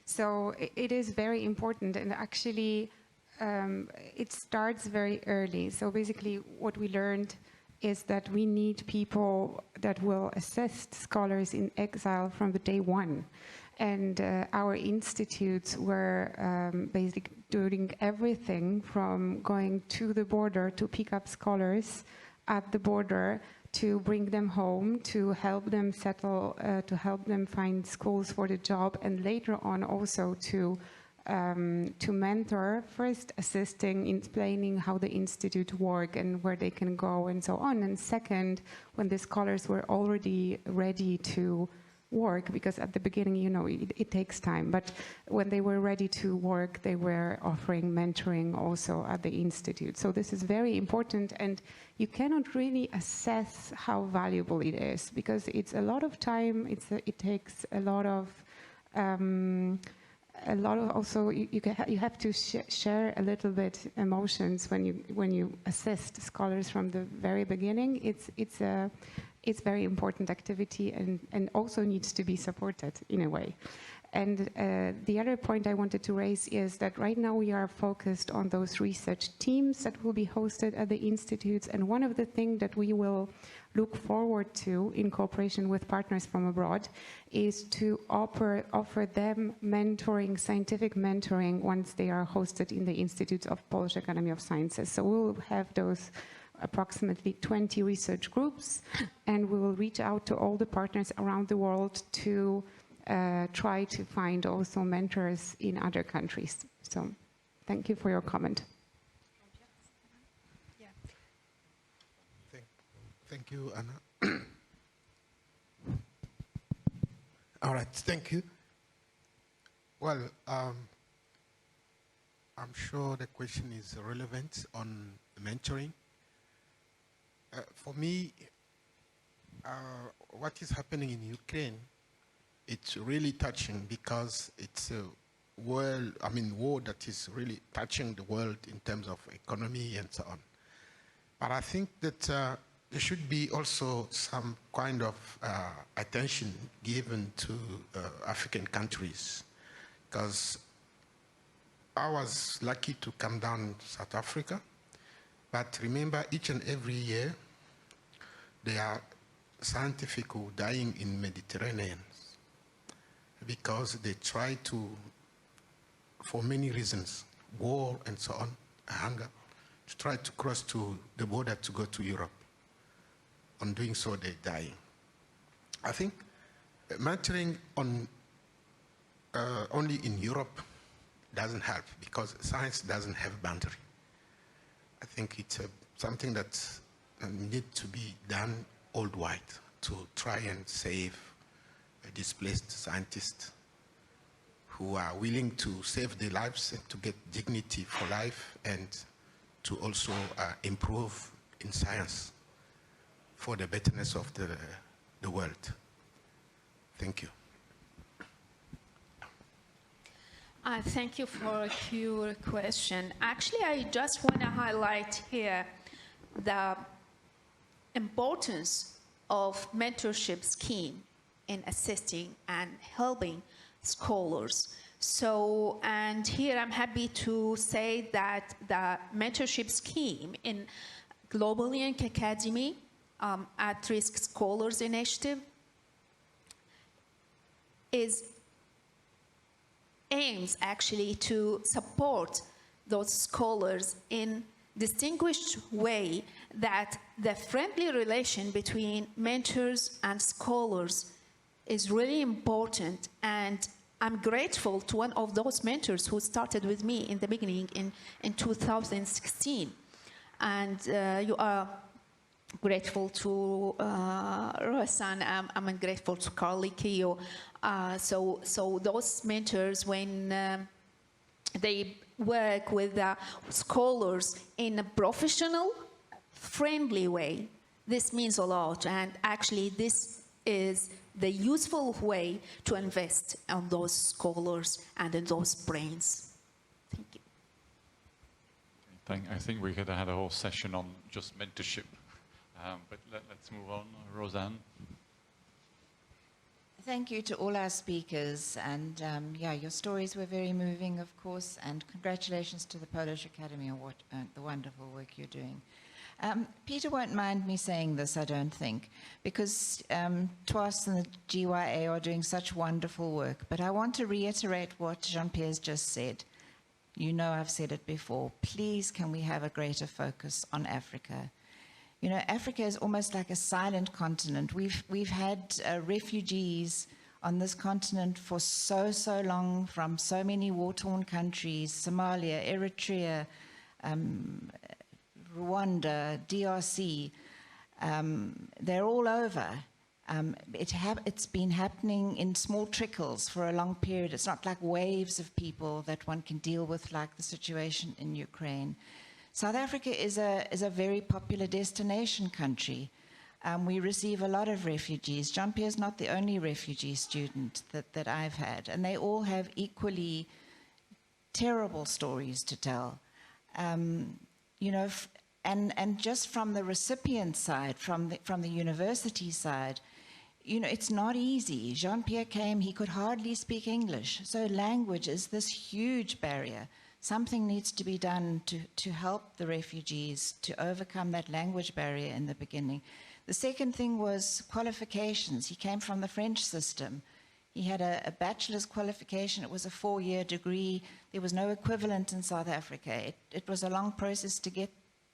So it is very important, and actually it starts very early. So basically what we learned is that we need people that will assist scholars in exile from the day one. And our institutes were basically doing everything from going to the border to pick up scholars at the border, to bring them home, to help them settle, to help them find schools for the job, and later on also to mentor, first assisting in explaining how the institute work and where they can go and so on. And second, when the scholars were already ready to work, because at the beginning, you know, it takes time, but when they were ready to work, they were offering mentoring also at the institute. So this is very important, and you cannot really assess how valuable it is, because it's a lot of time, it takes a lot of also you have to share a little bit emotions when you assist scholars from the very beginning. It's very important activity, and also needs to be supported in a way. And the other point I wanted to raise is that right now we are focused on those research teams that will be hosted at the institutes, and one of the things that we will look forward to in cooperation with partners from abroad is to offer them mentoring, scientific mentoring, once they are hosted in the Institutes of Polish Academy of Sciences. So we will have those approximately 20 research groups, and we will reach out to all the partners around the world to try to find also mentors in other countries. So thank you for your comment. Thank you, Anna. All right, thank you. Well, I'm sure the question is relevant on mentoring. For me, what is happening in Ukraine, it's really touching, because it's a war that is really touching the world in terms of economy and so on. But I think that there should be also some kind of attention given to African countries, because I was lucky to come down to South Africa, but remember, each and every year there are scientific who are dying in Mediterranean because they try to, for many reasons, war and so on, hunger, to try to cross to the border to go to Europe. On doing so, they're dying. I think mentoring on only in Europe doesn't help, because science doesn't have boundary. I think it's something that needs to be done worldwide to try and save displaced scientists who are willing to save their lives and to get dignity for life, and to also improve in science for the betterness of the world. Thank you. Thank you for your question. Actually, I just want to highlight here the importance of mentorship scheme in assisting and helping scholars. So, and here I'm happy to say that the mentorship scheme in Global Link Academy at-risk scholars initiative aims actually to support those scholars in distinguished way, that the friendly relation between mentors and scholars is really important. And I'm grateful to one of those mentors who started with me in the beginning in 2016. And you are grateful to Rosan, I'm grateful to Carly Keogh. So those mentors, when they work with scholars in a professional, friendly way, this means a lot, and actually this is the useful way to invest on those scholars and in those brains. Thank you. I think we could have had a whole session on just mentorship, but let's move on. Roseanne? Thank you to all our speakers, and yeah, your stories were very moving, of course, and congratulations to the Polish Academy on the wonderful work you're doing. Peter won't mind me saying this, I don't think, because TWAS and the GYA are doing such wonderful work, but I want to reiterate what Jean-Pierre's just said. You know I've said it before. Please, can we have a greater focus on Africa? You know, Africa is almost like a silent continent. We've had refugees on this continent for so long from so many war-torn countries, Somalia, Eritrea, Rwanda, DRC. They're all over. It's been happening in small trickles for a long period. It's not like waves of people that one can deal with like the situation in Ukraine. South Africa is a very popular destination country. We receive a lot of refugees. Jean-Pierre's not the only refugee student that I've had, and they all have equally terrible stories to tell. You know, and just from the recipient side, from the university side, you know, it's not easy. Jean-Pierre came, he could hardly speak English, so language is this huge barrier. Something needs to be done to help the refugees to overcome that language barrier in the beginning. The second thing was qualifications. He came from the French system. He had a bachelor's qualification. It was a 4-year degree. There was no equivalent in South Africa. It was a long process to get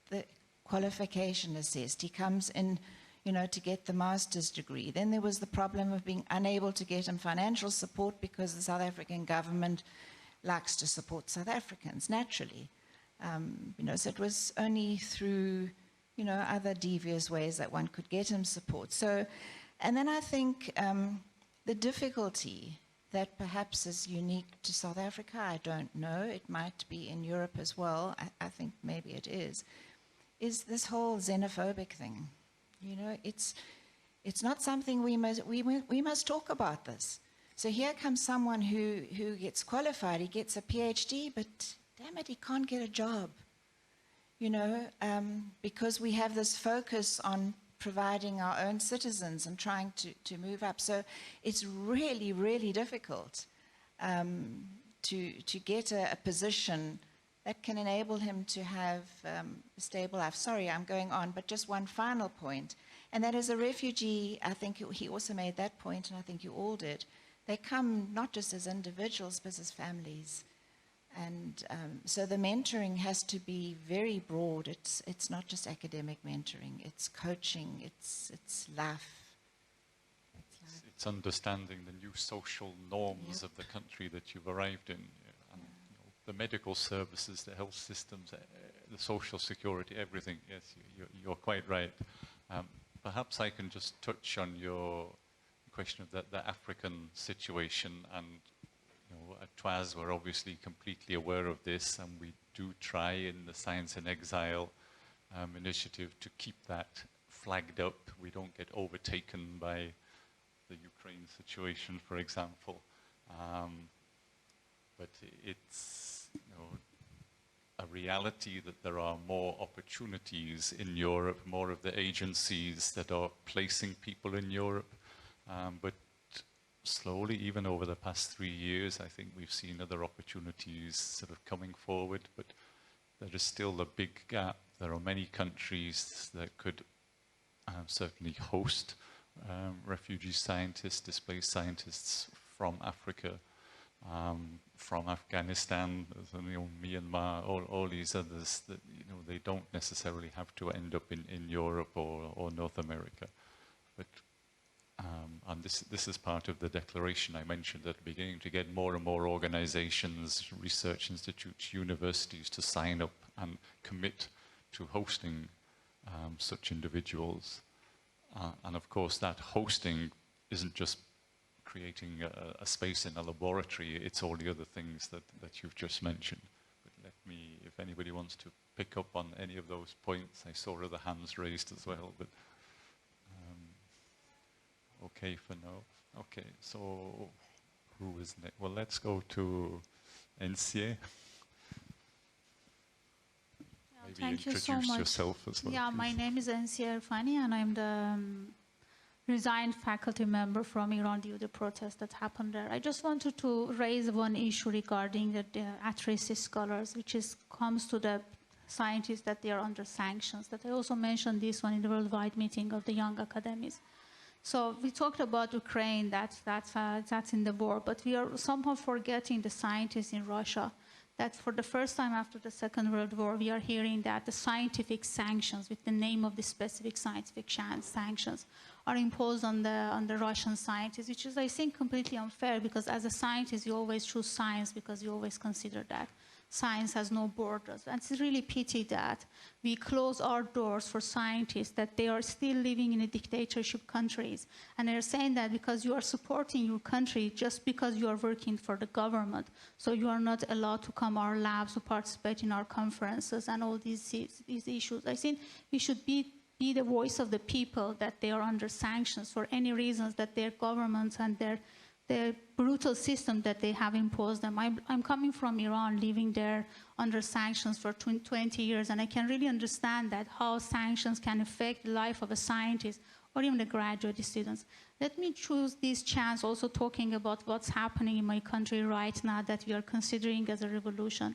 the qualification assessed. He comes in, you know, to get the master's degree. Then there was the problem of being unable to get him financial support because the South African government likes to support South Africans, naturally. You know, so it was only through, you know, other devious ways that one could get him support. So, and then I think the difficulty that perhaps is unique to South Africa, I don't know, it might be in Europe as well, I think maybe it is this whole xenophobic thing. You know, it's not something we must talk about this. So here comes someone who gets qualified, he gets a PhD, but damn it, he can't get a job. You know, because we have this focus on providing our own citizens and trying to move up. So it's really, really difficult to get a position that can enable him to have a stable life. Sorry, I'm going on, but just one final point. And that as a refugee, I think he also made that point, and I think you all did. They come not just as individuals, but as families. And so the mentoring has to be very broad. It's not just academic mentoring. It's coaching. It's life. It's understanding the new social norms of the country that you've arrived in. And, you know, the medical services, the health systems, the social security, everything. Yes, you're quite right. Perhaps I can just touch on your question of the African situation. And you know, at TWAS, we're obviously completely aware of this, and we do try in the Science in Exile initiative to keep that flagged up. We don't get overtaken by the Ukraine situation, for example. But it's, you know, a reality that there are more opportunities in Europe, more of the agencies that are placing people in Europe. But slowly, even over the past 3 years, I think we've seen other opportunities sort of coming forward, but there is still a big gap. There are many countries that could certainly host refugee scientists, displaced scientists from Africa, from Afghanistan, you know, Myanmar, all these others that, you know, they don't necessarily have to end up in Europe or North America. But and this is part of the declaration I mentioned at the beginning, to get more and more organizations, research institutes, universities to sign up and commit to hosting such individuals. And of course, that hosting isn't just creating a space in a laboratory, it's all the other things that you've just mentioned. But let me, if anybody wants to pick up on any of those points, I saw other hands raised as well. But Okay for no. Okay, so who is next? Well, let's go to NCA. Maybe Thank you introduce so much. yourself as well. Yeah, please. my name is Ensia Irfani, and I'm the resigned faculty member from Iran due to the protest that happened there. I just wanted to raise one issue regarding the at-risk scholars, which comes to the scientists that they are under sanctions. That I also mentioned this one in the worldwide meeting of the young academies. So we talked about Ukraine, that's in the war, but we are somehow forgetting the scientists in Russia. That for the first time after the Second World War, we are hearing that the scientific sanctions, with the name of the specific scientific sanctions, are imposed on the Russian scientists, which is, I think, completely unfair, because as a scientist, you always choose science because you always consider that science has no borders. And it's really pity that we close our doors for scientists, that they are still living in a dictatorship countries. And they're saying that because you are supporting your country just because you are working for the government, so you are not allowed to come our labs to participate in our conferences and all these issues. I think we should be the voice of the people, that they are under sanctions for any reasons that their governments and their brutal system that they have imposed them. I'm coming from Iran, living there under sanctions for 20 years, and I can really understand that how sanctions can affect the life of a scientist or even the graduate students. Let me choose this chance also talking about what's happening in my country right now that we are considering as a revolution.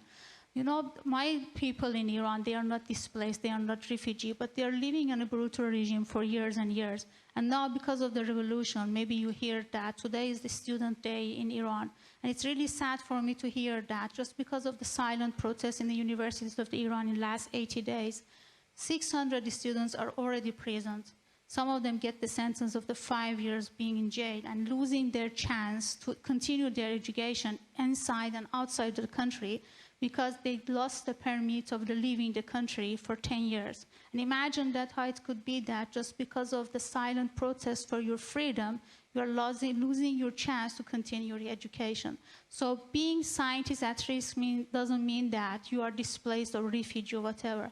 You know, my people in Iran, they are not displaced, they are not refugees, but they are living in a brutal regime for years and years. And now, because of the revolution, maybe you hear that today is the student day in Iran. And it's really sad for me to hear that just because of the silent protests in the universities of Iran in the last 80 days, 600 students are already imprisoned. Some of them get the sentence of the 5 years being in jail and losing their chance to continue their education inside and outside the country, because they lost the permit of leaving the country for 10 years. And imagine that how it could be that just because of the silent protest for your freedom, you are losing your chance to continue your education. So being scientists at risk doesn't mean that you are displaced or refugee or whatever.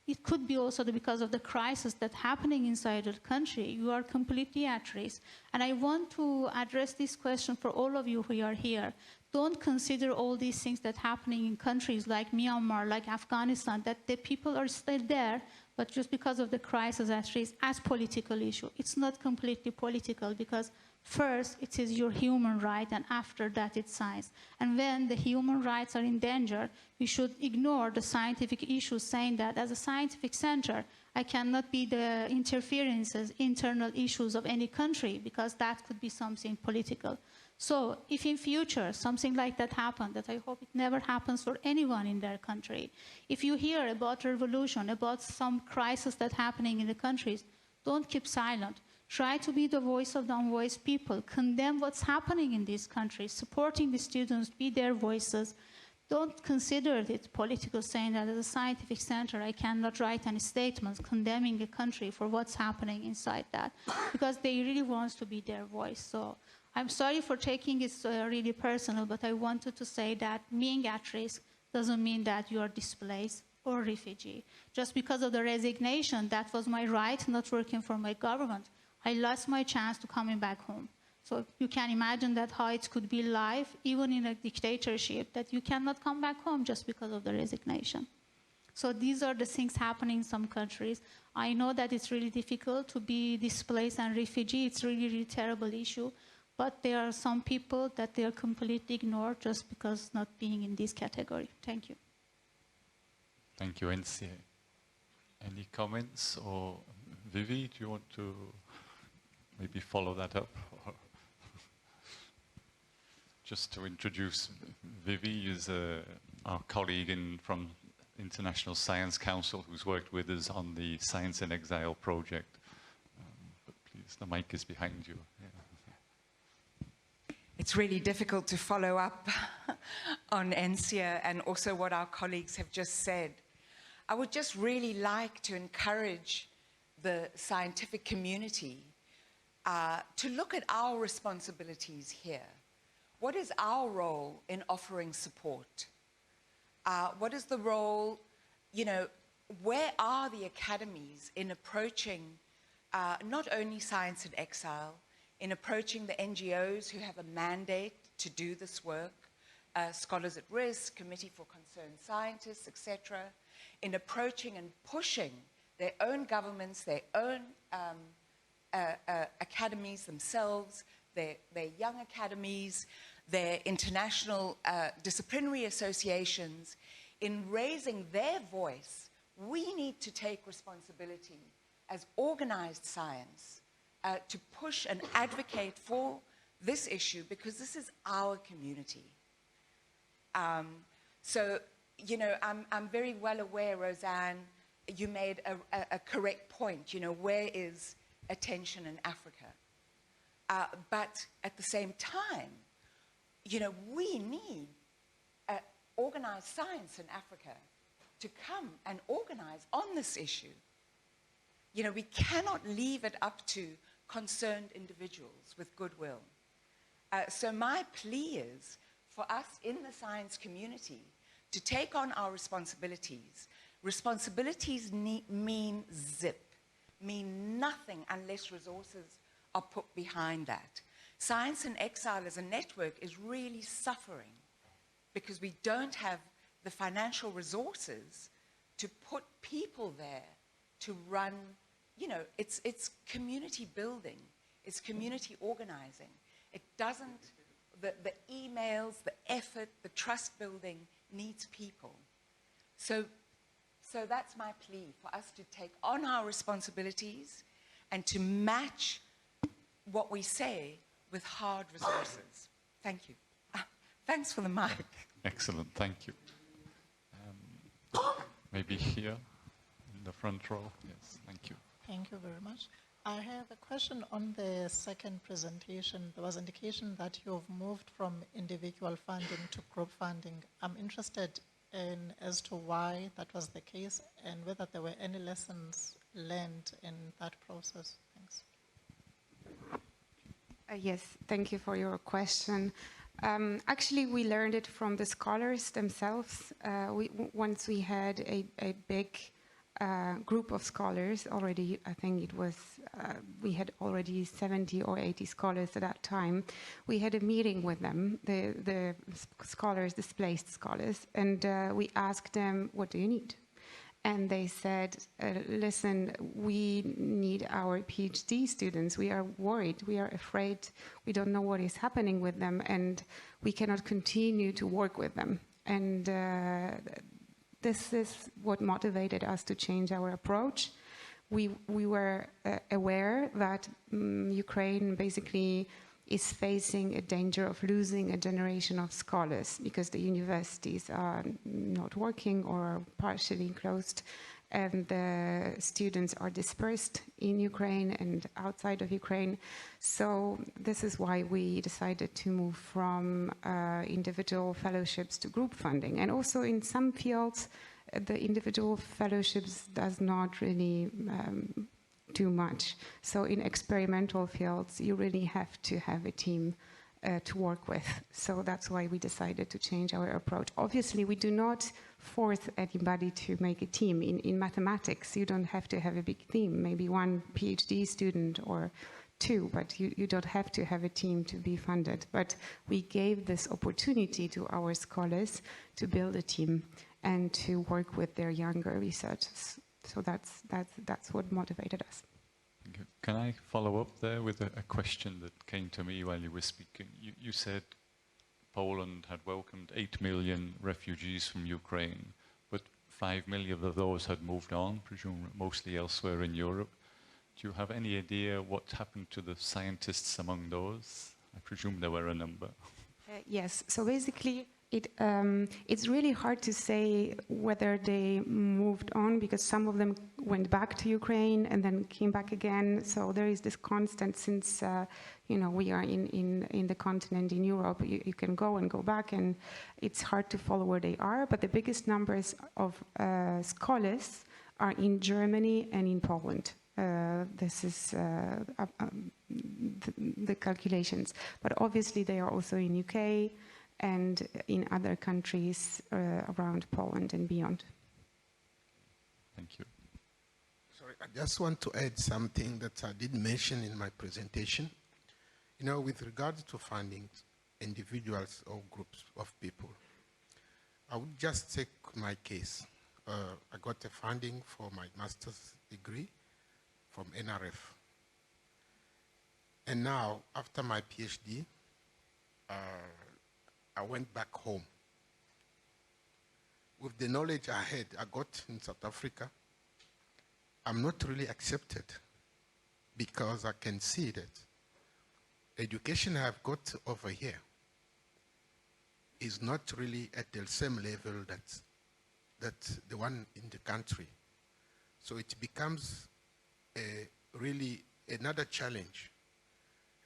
It could be also because of the crisis that's happening inside the country. You are completely at risk. And I want to address this question for all of you who are here. Don't consider all these things that are happening in countries like Myanmar, like Afghanistan, that the people are still there, but just because of the crisis at risk as political issue. It's not completely political, because first it is your human right, and after that it's science. And when the human rights are in danger, we should ignore the scientific issues, saying that as a scientific center, I cannot be the interferences, internal issues of any country, because that could be something political. So if in future something like that happens, that I hope it never happens for anyone in their country, if you hear about a revolution, about some crisis that's happening in the countries, don't keep silent. Try to be the voice of the unvoiced people. Condemn what's happening in these countries, supporting the students, be their voices. Don't consider it political, saying that as a scientific center, I cannot write any statements condemning a country for what's happening inside that, because they really want to be their voice. So I'm sorry for taking it really personal, but I wanted to say that being at risk doesn't mean that you are displaced or refugee. Just because of the resignation, that was my right, not working for my government, I lost my chance to coming back home. So you can imagine that how it could be life, even in a dictatorship, that you cannot come back home just because of the resignation. So these are the things happening in some countries. I know that it's really difficult to be displaced and refugee. It's really, really terrible issue. But there are some people that they are completely ignored just because not being in this category. Thank you. Thank you, NCA. Any comments? Or Vivi, do you want to maybe follow that up? Just to introduce, Vivi is our colleague from International Science Council who's worked with us on the Science in Exile project. But please, the mic is behind you. Yeah. It's really difficult to follow up on NCA and also what our colleagues have just said. I would just really like to encourage the scientific community to look at our responsibilities here. What is our role in offering support? What is the role, where are the academies in approaching not only science in exile, in approaching the NGOs who have a mandate to do this work, Scholars at Risk, Committee for Concerned Scientists, etc., in approaching and pushing their own governments, their own academies themselves, their young academies, their international disciplinary associations, in raising their voice. We need to take responsibility as organized science to push and advocate for this issue, because this is our community. So, you know, I'm very well aware, Roseanne, you made a correct point, you know, where is attention in Africa? But at the same time, you know, we need organized science in Africa to come and organize on this issue. You know, we cannot leave it up to concerned individuals with goodwill. So my plea is for us in the science community to take on our responsibilities. Responsibilities mean zip, mean nothing unless resources are put behind that. Science in Exile as a network is really suffering because we don't have the financial resources to put people there to run, you know, it's community building, it's community organizing. It doesn't, the emails, the effort, the trust building needs people. So that's my plea, for us to take on our responsibilities and to match what we say with hard resources. Thank you. Thanks for the mic. Excellent, thank you. Maybe here in the front row. Yes, thank you. Thank you very much. I have a question on the second presentation. There was indication that you've moved from individual funding to group funding. I'm interested in as to why that was the case and whether there were any lessons learned in that process. Thanks. Yes, thank you for your question. Actually, we learned it from the scholars themselves. Once we had a big group of scholars already, I think it was, we had already 70 or 80 scholars at that time. We had a meeting with them, the scholars, displaced scholars, and we asked them, what do you need? And they said, listen, we need our PhD students. We are worried, we are afraid, we don't know what is happening with them, and we cannot continue to work with them. And this is what motivated us to change our approach. We were aware that Ukraine basically is facing a danger of losing a generation of scholars because the universities are not working or partially closed, and the students are dispersed in Ukraine and outside of Ukraine. So this is why we decided to move from individual fellowships to group funding. And also in some fields, the individual fellowships does not really do much. So in experimental fields, you really have to have a team to work with. So that's why we decided to change our approach. Obviously, we do not force anybody to make a team. In mathematics, you don't have to have a big team, maybe one PhD student or two, but you don't have to have a team to be funded. But we gave this opportunity to our scholars to build a team and to work with their younger researchers. So that's what motivated us. Thank you. Can I follow up there with a question that came to me while you were speaking? You said Poland had welcomed 8 million refugees from Ukraine, but 5 million of those had moved on, presumably mostly elsewhere in Europe. Do you have any idea what happened to the scientists among those? I presume there were a number. Yes, so basically it's really hard to say whether they moved on, because some of them went back to Ukraine and then came back again. So there is this constant, since you know, we are in the continent in Europe, you can go and go back, and it's hard to follow where they are. But the biggest numbers of scholars are in Germany and in Poland. This is the calculations. But obviously they are also in UK and in other countries around Poland and beyond. Thank you. Sorry, I just want to add something that I did mention in my presentation. You know, with regards to funding individuals or groups of people, I would just take my case. I got a funding for my master's degree from NRF. And now, after my PhD, I went back home. With the knowledge I got in South Africa, I'm not really accepted because I can see that education I've got over here is not really at the same level that the one in the country. So it becomes really another challenge,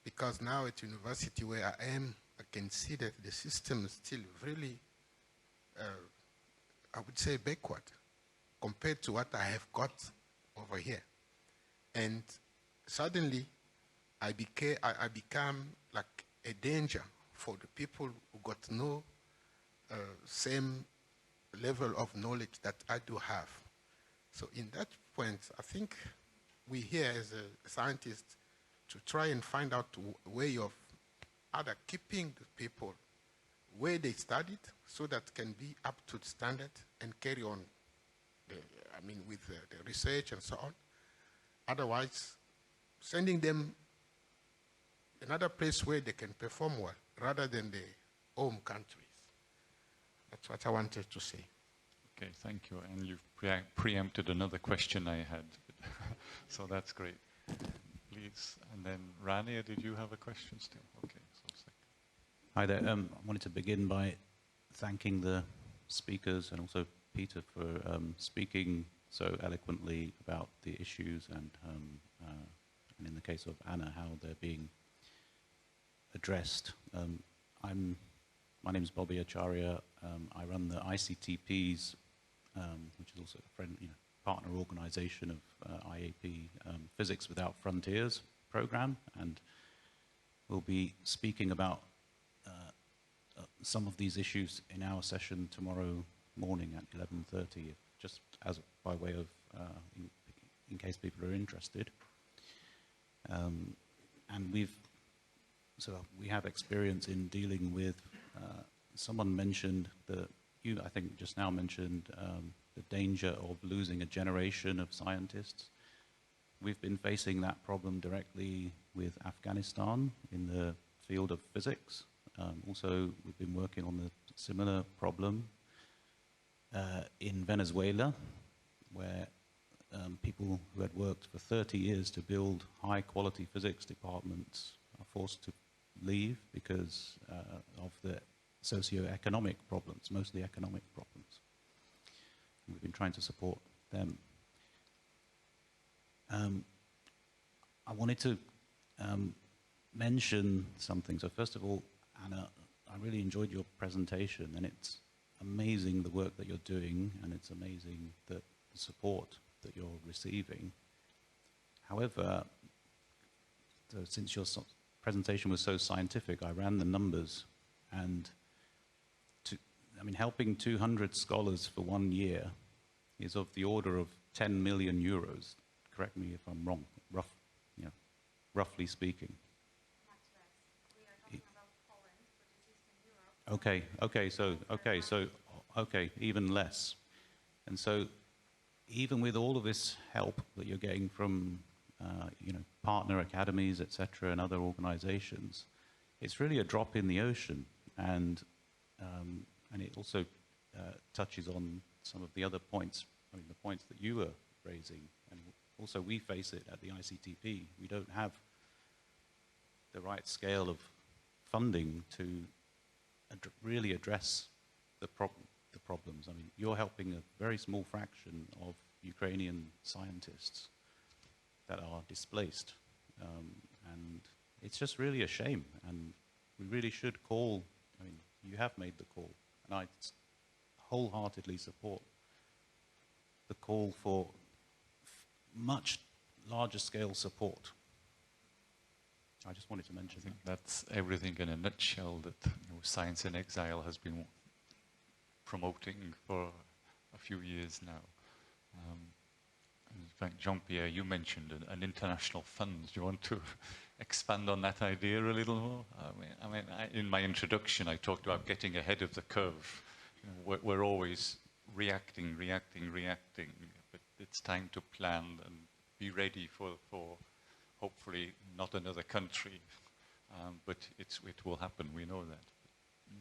because now at university where I am, I can see that the system is still really, I would say, backward compared to what I have got over here. And suddenly, I become like a danger for the people who got no same level of knowledge that I do have. So in that point, I think we here as a scientist to try and find out a way of either keeping the people where they studied so that can be up to standard and carry on with the research and so on. Otherwise, sending them another place where they can perform well rather than their home countries. That's what I wanted to say. Okay, thank you. And you've preempted another question I had. So that's great. Please. And then Rania, did you have a question still? Okay. So Hi there. I wanted to begin by thanking the speakers and also Peter for speaking so eloquently about the issues and in the case of Anna, how they're being addressed. My name is Bobby Acharya. I run the ICTP's, which is also a partner organization of IAP, Physics Without Frontiers program, and we'll be speaking about some of these issues in our session tomorrow morning at 11:30, just as by way of, in case people are interested. And we have experience in dealing with, someone mentioned you I think just now mentioned the danger of losing a generation of scientists. We've been facing that problem directly with Afghanistan in the field of physics. Also, we've been working on a similar problem in Venezuela, where people who had worked for 30 years to build high-quality physics departments are forced to leave because of the socio-economic problems, mostly economic problems. We've been trying to support them. I wanted to mention something. So first of all, Anna, I really enjoyed your presentation, and it's amazing the work that you're doing, and it's amazing the support that you're receiving. However, since your presentation was so scientific, I ran the numbers, and helping 200 scholars for 1 year is of the order of 10 million euros. Correct me if I'm wrong, roughly speaking. Okay, even less. And so even with all of this help that you're getting from partner academies, etc., and other organizations, it's really a drop in the ocean. And it also touches on some of the other points, the points that you were raising. And also we face it at the ICTP. We don't have the right scale of funding to really address the problems. You're helping a very small fraction of Ukrainian scientists that are displaced. And it's just really a shame. And we really should call, you have made the call, and I wholeheartedly support the call for much larger scale support. I just wanted to mention that. That's everything in a nutshell that Science in Exile has been promoting for a few years now. In fact, Jean-Pierre, you mentioned an international fund. Do you want to expand on that idea a little more? In my introduction, I talked about getting ahead of the curve. You know, we're always reacting, but it's time to plan and be ready for hopefully not another country, but it will happen. We know that.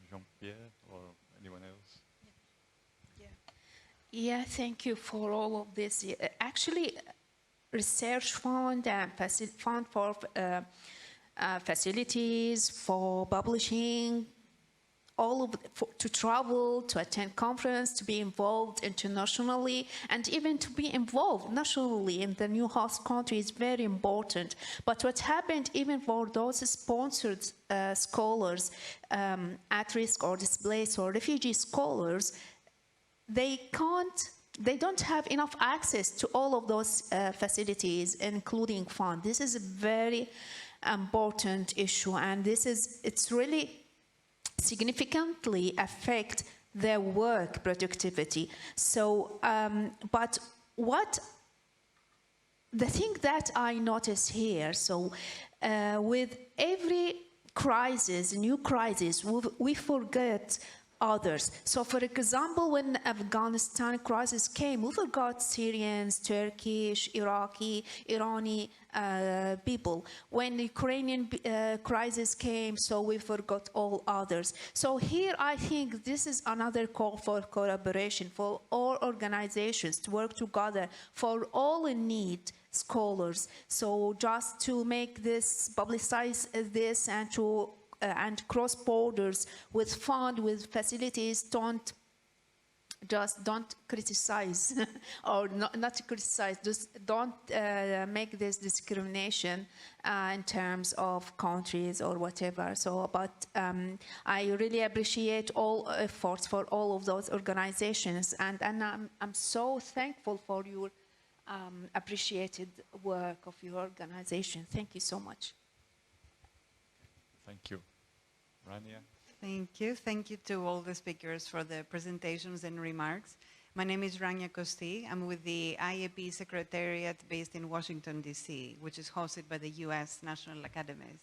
Jean-Pierre or anyone else? Yeah, thank you for all of this. Actually, research fund and fund for facilities, for publishing, all of to travel, to attend conference, to be involved internationally, and even to be involved nationally in the new host country is very important. But what happened even for those sponsored scholars, at risk or displaced or refugee scholars, they don't have enough access to all of those facilities, including funds. This is a very important issue, and it's really significantly affect their work productivity. So, but the thing that I notice here, so with every crisis, new crisis, we forget others. So for example, when Afghanistan crisis came, we forgot Syrians, Turkish, Iraqi, Irani people. When the Ukrainian crisis came, so we forgot all others. So here I think this is another call for collaboration, for all organizations to work together, for all in need scholars. So just to make this, publicize this, and to and cross borders with fund, with facilities, don't criticize or not criticize, just don't make this discrimination in terms of countries or whatever. So, but I really appreciate all efforts for all of those organizations, and I'm so thankful for your appreciated work of your organization. Thank you so much. Thank you. Rania? Thank you. Thank you to all the speakers for the presentations and remarks. My name is Rania Kosti. I'm with the IAP Secretariat based in Washington, D.C., which is hosted by the U.S. National Academies.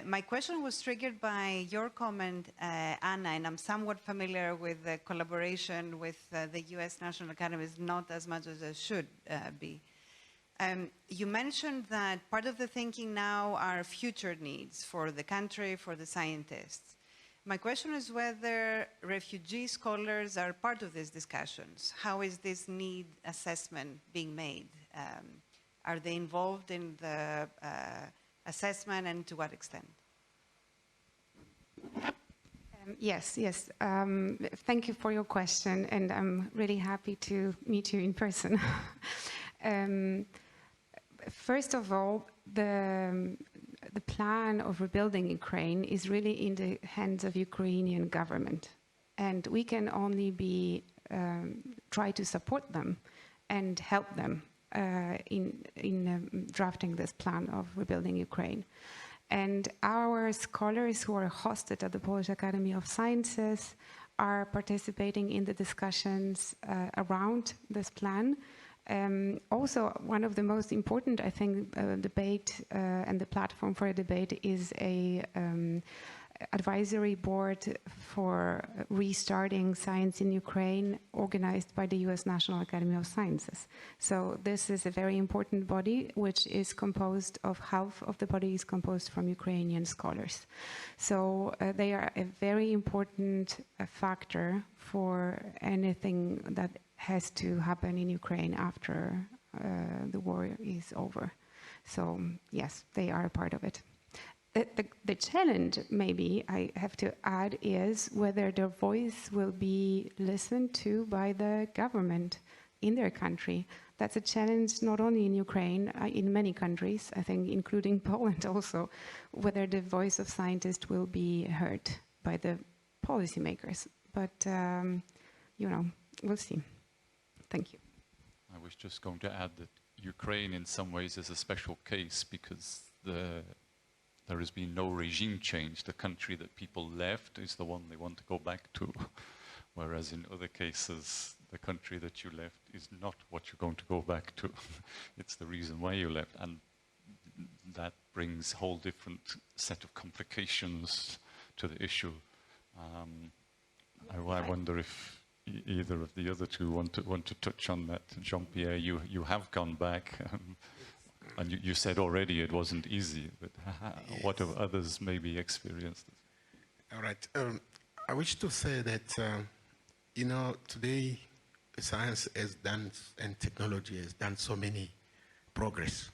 My question was triggered by your comment, Anna, and I'm somewhat familiar with the collaboration with the U.S. National Academies, not as much as I should be. You mentioned that part of the thinking now are future needs for the country, for the scientists. My question is whether refugee scholars are part of these discussions. How is this need assessment being made? Are they involved in the assessment, and to what extent? Yes. Thank you for your question, and I'm really happy to meet you in person. First of all, the plan of rebuilding Ukraine is really in the hands of Ukrainian government, and we can only try to support them and help them in drafting this plan of rebuilding Ukraine. And our scholars who are hosted at the Polish Academy of Sciences are participating in the discussions around this plan. Also, one of the most important, I think, debate and the platform for a debate is a advisory board for restarting science in Ukraine, organized by the U.S. National Academy of Sciences. So this is a very important body, which is composed of half of the body is composed from Ukrainian scholars. So they are a very important factor for anything that has to happen in Ukraine after the war is over. So yes, they are a part of it. The challenge, maybe I have to add, is whether their voice will be listened to by the government in their country. That's a challenge not only in Ukraine, in many countries, I think, including Poland also, whether the voice of scientists will be heard by the policymakers. But, we'll see. Thank you. I was just going to add that Ukraine in some ways is a special case because there has been no regime change. The country that people left is the one they want to go back to, whereas in other cases, the country that you left is not what you're going to go back to. It's the reason why you left, and that brings a whole different set of complications to the issue. I wonder if either of the other two want to touch on that. Jean-Pierre, you have gone back, and you said already it wasn't easy, but Yes. what have others maybe experienced? All right. I wish to say that, you know, today science has done and technology has done so many progress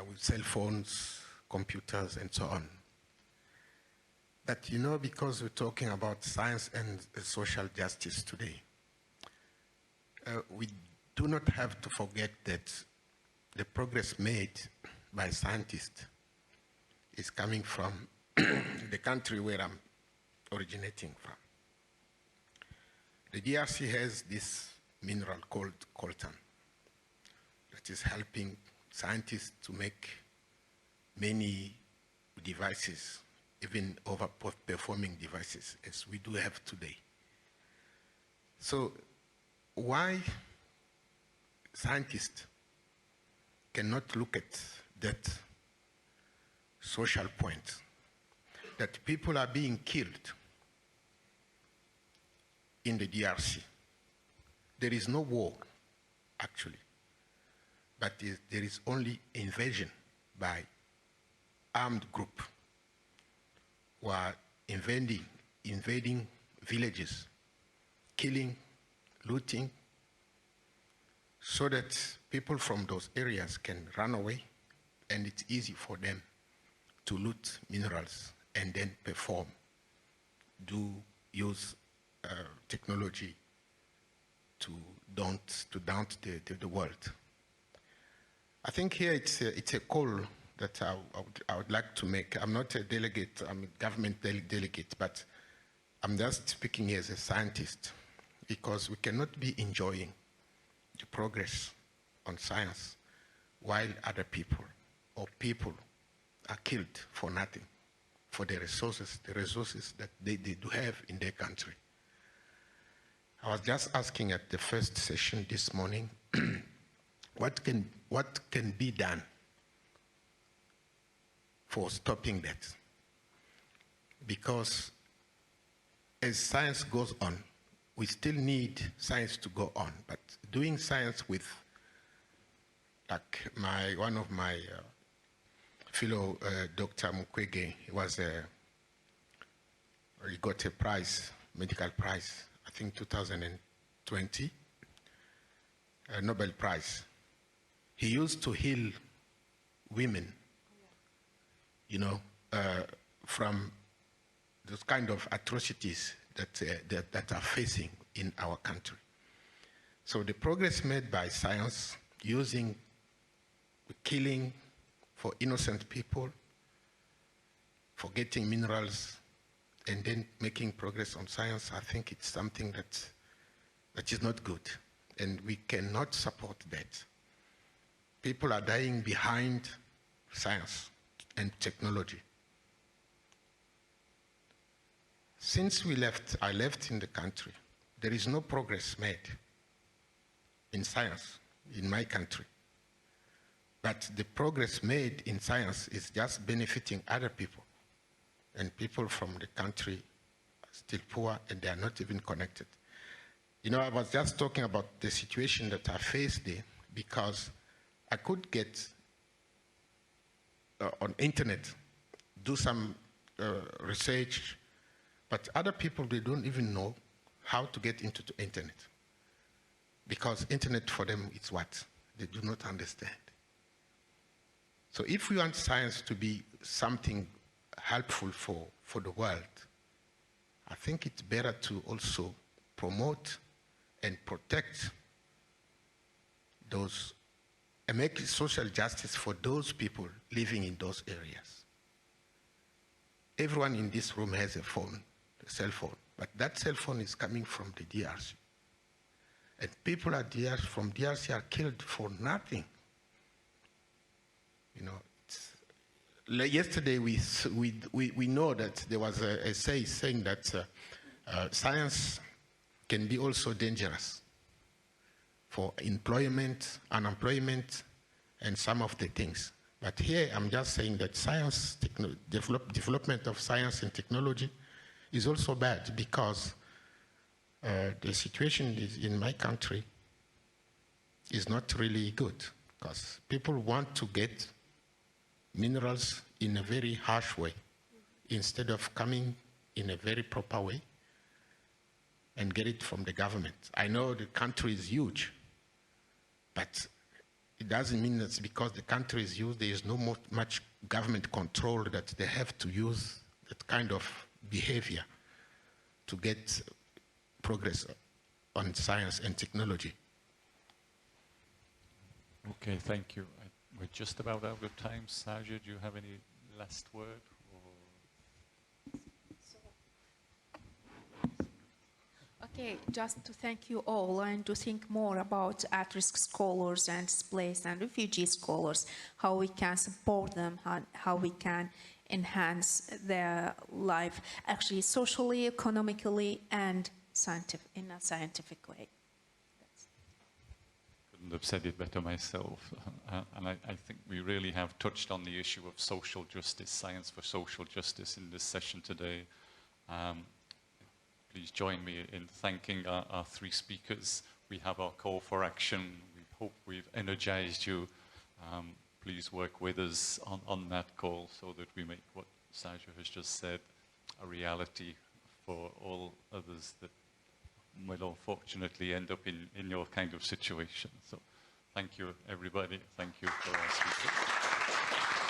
with cell phones, computers, and so on. But, you know, because we're talking about science and social justice today, we do not have to forget that the progress made by scientists is coming from the country where I'm originating from. The DRC has this mineral called coltan that is helping scientists to make many devices, even overperforming devices, as we do have today. So why scientists cannot look at that social point, that people are being killed in the DRC. There is no war, actually, but there is only invasion by armed group who are invading villages, killing, looting, so that people from those areas can run away, and it's easy for them to loot minerals and then use technology to daunt the world. I think here it's a call that I would like to make. I'm not a delegate, I'm a government delegate, but I'm just speaking as a scientist, because we cannot be enjoying the progress on science while other people are killed for nothing, for the resources that they do have in their country. I was just asking at the first session this morning, what can be done for stopping that? Because as science goes on, we still need science to go on, but doing science with, like one of my fellow, Dr. Mukwege, he got a prize, medical prize, I think 2020, a Nobel Prize. He used to heal women, you know, from those kind of atrocities that are facing in our country. So the progress made by science, using killing for innocent people, for getting minerals, and then making progress on science, I think it's something that is not good, and we cannot support that. People are dying behind science and technology. Since I left in the country, there is no progress made in science in my country. But the progress made in science is just benefiting other people. And people from the country are still poor, and they are not even connected. You know, I was just talking about the situation that I faced there, because I could get on internet, do some research, but other people, they don't even know how to get into the internet. Because internet for them is what? They do not understand. So if we want science to be something helpful for the world, I think it's better to also promote and protect those and make social justice for those people living in those areas. Everyone in this room has a phone, a cell phone, but that cell phone is coming from the DRC. And people from DRC are killed for nothing. You know, yesterday we know that there was a saying that science can be also dangerous for employment, unemployment, and some of the things. But here I'm just saying that science, development of science and technology is also bad because the situation is in my country is not really good because people want to get minerals in a very harsh way instead of coming in a very proper way and get it from the government. I know the country is huge, but it doesn't mean that because the country is huge, there is no much government control that they have to use that kind of behavior to get progress on science and technology. Okay, thank you. We're just about out of time. Sajid, do you have any last word? Okay, just to thank you all and to think more about at-risk scholars and displaced and refugee scholars, how we can support them, how we can enhance their life, actually socially, economically, and in a scientific way. Couldn't have said it better myself. And I think we really have touched on the issue of social justice, science for social justice in this session today. Please join me in thanking our three speakers. We have our call for action. We hope we've energized you. Please work with us on that call so that we make what Sajid has just said a reality for all others that will unfortunately end up in your kind of situation. So thank you, everybody. Thank you for our speakers.